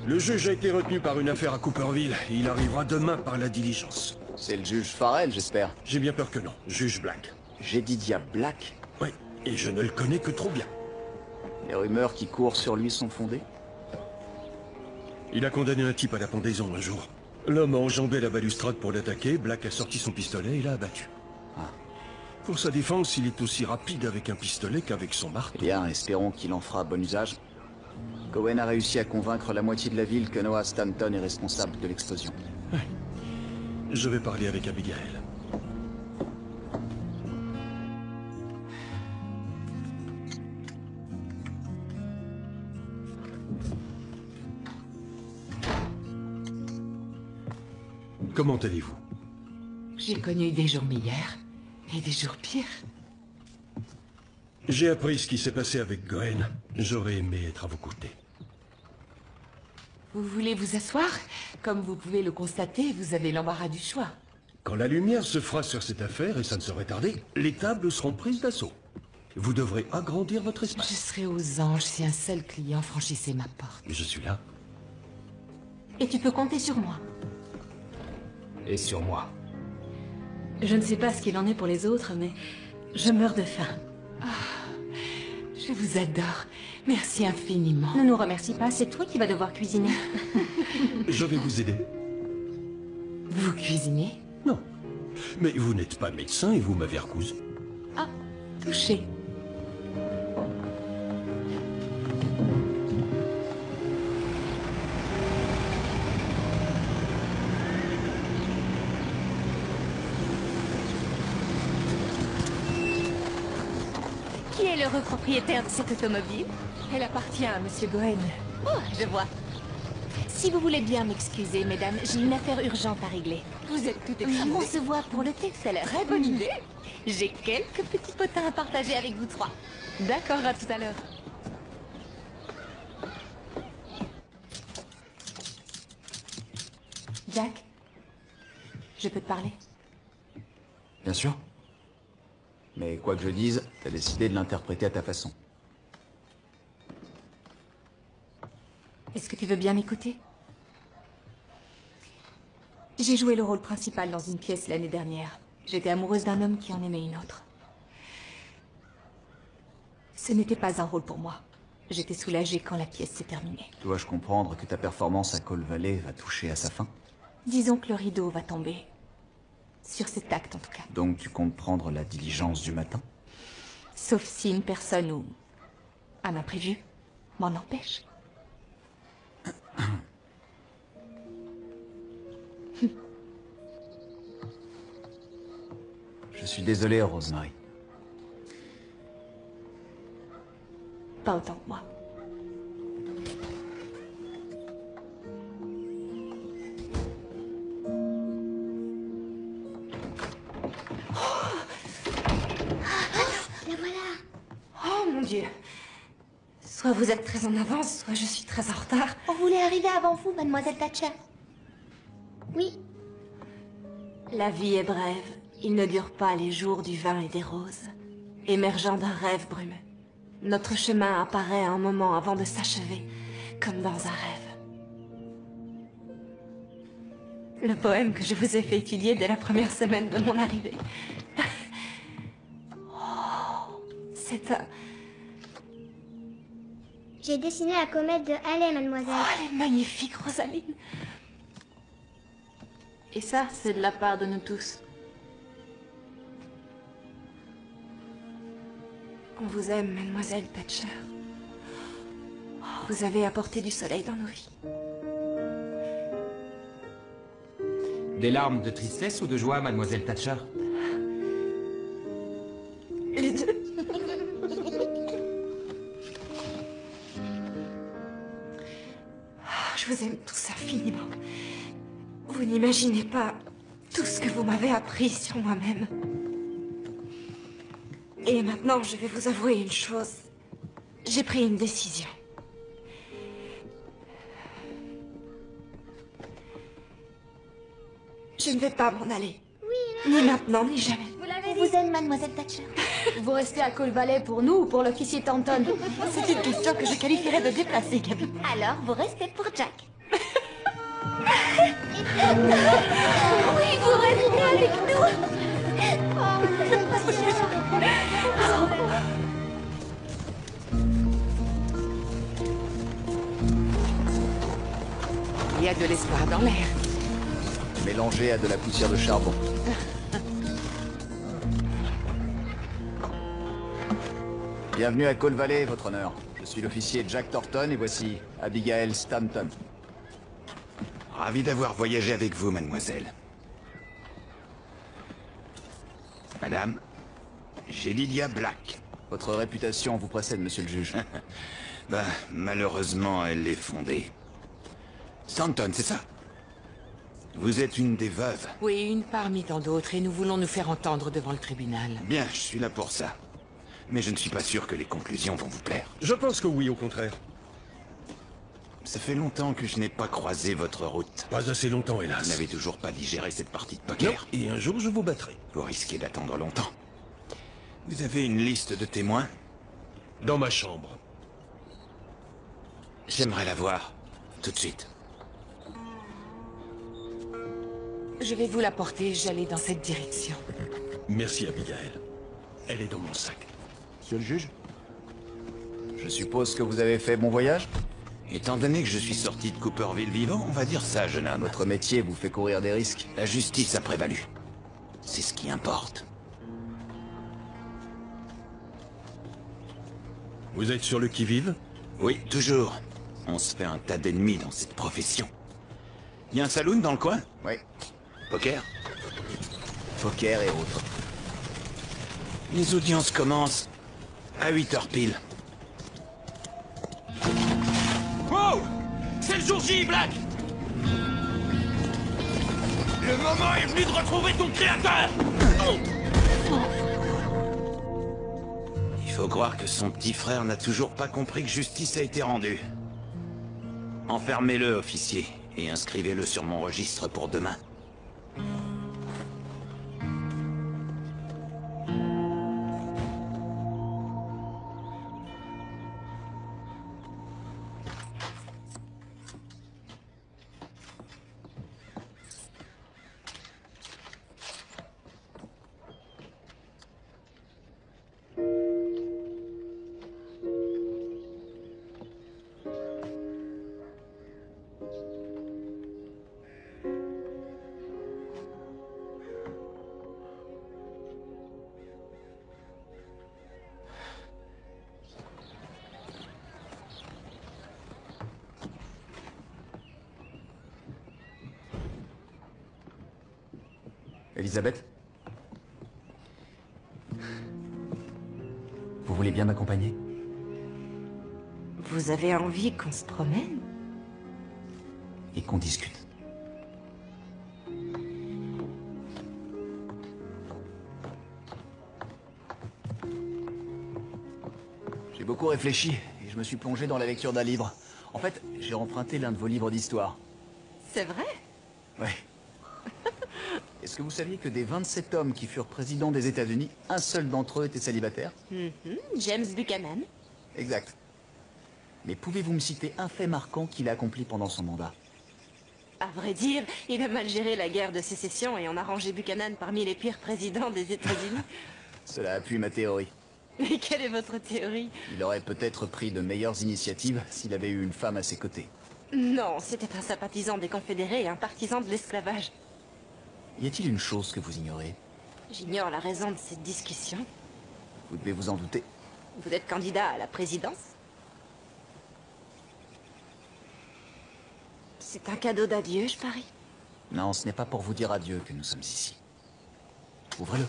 Le juge a été retenu par une affaire à Cooperville. Il arrivera demain par la diligence. C'est le juge Farrell, j'espère. J'ai bien peur que non. Juge Black. Jedidiah Black? Oui, et je ne le connais que trop bien. Les rumeurs qui courent sur lui sont fondées? Il a condamné un type à la pendaison un jour. L'homme a enjambé la balustrade pour l'attaquer, Black a sorti son pistolet et l'a abattu. Ah. Pour sa défense, il est aussi rapide avec un pistolet qu'avec son marteau. Bien, espérons qu'il en fera bon usage. Goen a réussi à convaincre la moitié de la ville que Noah Stanton est responsable de l'explosion. Ouais. Je vais parler avec Abigail. Comment allez-vous? J'ai connu des jours meilleurs et des jours pires. J'ai appris ce qui s'est passé avec Goen. J'aurais aimé être à vos côtés. Vous voulez vous asseoir? Comme vous pouvez le constater, vous avez l'embarras du choix. Quand la lumière se fera sur cette affaire, et ça ne saurait tarder, les tables seront prises d'assaut. Vous devrez agrandir votre espace. Je serais aux anges si un seul client franchissait ma porte. Je suis là. Et tu peux compter sur moi. Et sur moi. Je ne sais pas ce qu'il en est pour les autres, mais je meurs de faim. Je vous adore. Merci infiniment. Ne nous remercie pas, c'est toi qui vas devoir cuisiner. Je vais vous aider. Vous cuisinez? Non. Mais vous n'êtes pas médecin et vous m'avez recouse. Ah, touché. Qui est l'heureux propriétaire de cette automobile? Elle appartient à Monsieur Goen. Oh, je vois. Si vous voulez bien m'excuser, mesdames, j'ai une affaire urgente à régler. Vous êtes tout excusées. On se voit pour le thé tout à l'heure. Très bonne idée. J'ai quelques petits potins à partager avec vous trois. D'accord, à tout à l'heure. Jack, je peux te parler? Bien sûr. Mais quoi que je dise, t'as décidé de l'interpréter à ta façon. Est-ce que tu veux bien m'écouter? J'ai joué le rôle principal dans une pièce l'année dernière. J'étais amoureuse d'un homme qui en aimait une autre. Ce n'était pas un rôle pour moi. J'étais soulagée quand la pièce s'est terminée. Dois-je comprendre que ta performance à Coal Valley va toucher à sa fin? Disons que le rideau va tomber. Sur cet acte, en tout cas. Donc tu comptes prendre la diligence du matin? Sauf si une personne ou un imprévu m'en empêche. Je suis désolé, Rosemary. Pas autant que moi. La voilà. Oh mon Dieu. Soit vous êtes très en avance, soit je suis très en retard. On voulait arriver avant vous, mademoiselle Thatcher. Oui. La vie est brève. Il ne dure pas les jours du vin et des roses. Émergeant d'un rêve brumeux. Notre chemin apparaît un moment avant de s'achever, comme dans un rêve. Le poème que je vous ai fait étudier dès la première semaine de mon arrivée. Oh, c'est un... J'ai dessiné la comète de Halley, mademoiselle. Oh, elle est magnifique, Rosaline. Et ça, c'est de la part de nous tous. On vous aime, mademoiselle Thatcher. Vous avez apporté du soleil dans nos vies. Des larmes de tristesse ou de joie, mademoiselle Thatcher? Les deux. Je vous aime tous infiniment. Vous n'imaginez pas tout ce que vous m'avez appris sur moi-même. Et maintenant, je vais vous avouer une chose. J'ai pris une décision. Je ne vais pas m'en aller. Oui. Ni maintenant, ni jamais. Vous l'avez dit. Vous êtes mademoiselle Thatcher. Vous restez à Cold Valley pour nous ou pour l'officier Thornton? C'est une question que je qualifierais de déplacée, Gabi. Alors, vous restez pour Jack. Oui, vous restez avec nous. Il y a de l'espoir dans l'air. Mélangé à de la poussière de charbon. Bienvenue à Cold Valley, votre honneur. Je suis l'officier Jack Thornton et voici Abigail Stanton. Ravi d'avoir voyagé avec vous, mademoiselle. Madame, j'ai Lydia Black. Votre réputation vous précède, monsieur le juge. Ben, malheureusement, elle est fondée. Stanton, c'est ça? Vous êtes une des veuves. Oui, une parmi tant d'autres, et nous voulons nous faire entendre devant le tribunal. Bien, je suis là pour ça. Mais je ne suis pas sûr que les conclusions vont vous plaire. Je pense que oui, au contraire. Ça fait longtemps que je n'ai pas croisé votre route. Pas assez longtemps, hélas. Vous n'avez toujours pas digéré cette partie de poker. Non, et un jour je vous battrai. Vous risquez d'attendre longtemps. Vous avez une liste de témoins? Dans ma chambre. J'aimerais la voir. Tout de suite. Je vais vous l'apporter, j'allais dans cette direction. Merci, Abigail. Elle est dans mon sac. Monsieur le juge? Je suppose que vous avez fait bon voyage? Étant donné que je suis sorti de Cooperville vivant, on va dire ça, jeune homme. Votre métier vous fait courir des risques. La justice a prévalu. C'est ce qui importe. Vous êtes sur le qui-vive? Oui, toujours. On se fait un tas d'ennemis dans cette profession. Y a un saloon dans le coin? Oui. Poker? Poker et autres. Les audiences commencent à 8h pile. Wow! C'est le jour J, Black! Le moment est venu de retrouver ton créateur! Il faut croire que son petit frère n'a toujours pas compris que justice a été rendue. Enfermez-le, officier, et inscrivez-le sur mon registre pour demain. Elisabeth? Vous voulez bien m'accompagner? Vous avez envie qu'on se promène? Et qu'on discute. J'ai beaucoup réfléchi et je me suis plongé dans la lecture d'un livre. En fait, j'ai emprunté l'un de vos livres d'histoire. C'est vrai? Ouais. Est-ce que vous saviez que des 27 hommes qui furent présidents des États-Unis, un seul d'entre eux était célibataire? James Buchanan. Exact. Mais pouvez-vous me citer un fait marquant qu'il a accompli pendant son mandat? À vrai dire, il a mal géré la guerre de sécession et on a rangé Buchanan parmi les pires présidents des États-Unis. Cela appuie ma théorie. Mais quelle est votre théorie? Il aurait peut-être pris de meilleures initiatives s'il avait eu une femme à ses côtés. Non, c'était un sympathisant des Confédérés et un partisan de l'esclavage. Y a-t-il une chose que vous ignorez? J'ignore la raison de cette discussion. Vous devez vous en douter. Vous êtes candidat à la présidence? C'est un cadeau d'adieu, je parie. Non, ce n'est pas pour vous dire adieu que nous sommes ici. Ouvrez-le.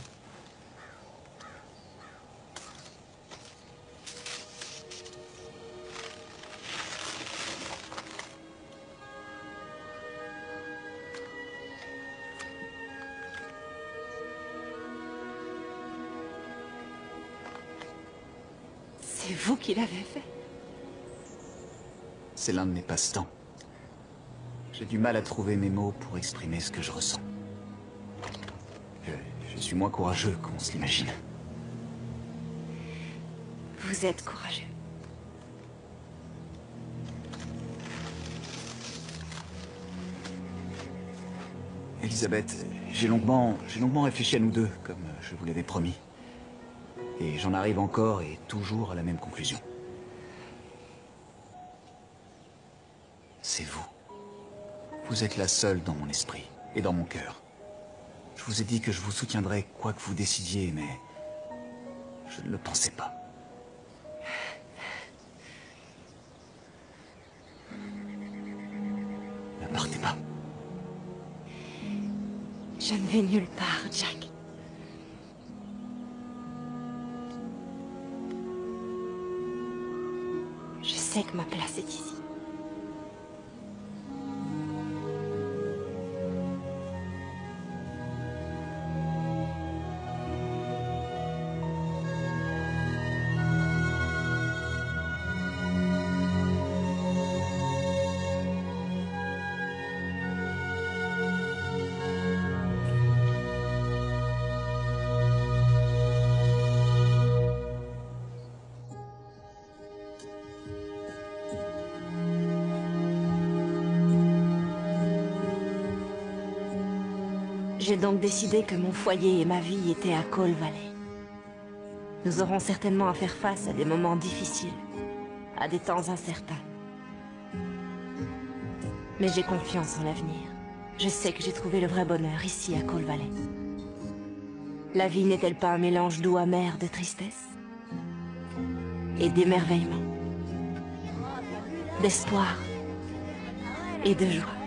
C'est vous qui l'avez fait? C'est l'un de mes passe-temps. J'ai du mal à trouver mes mots pour exprimer ce que je ressens. Je suis moins courageux qu'on se l'imagine. Vous êtes courageux. Elisabeth, j'ai longuement réfléchi à nous deux, comme je vous l'avais promis. Et j'en arrive encore et toujours à la même conclusion. C'est vous. Vous êtes la seule dans mon esprit et dans mon cœur. Je vous ai dit que je vous soutiendrais quoi que vous décidiez, mais je ne le pensais pas. Ne partez pas. Je ne vais nulle part, Jack. Je sais que ma place est ici. J'ai donc décidé que mon foyer et ma vie étaient à Cole Valley. Nous aurons certainement à faire face à des moments difficiles, à des temps incertains. Mais j'ai confiance en l'avenir. Je sais que j'ai trouvé le vrai bonheur ici à Cole Valley. La vie n'est-elle pas un mélange doux amer de tristesse et d'émerveillement, d'espoir et de joie?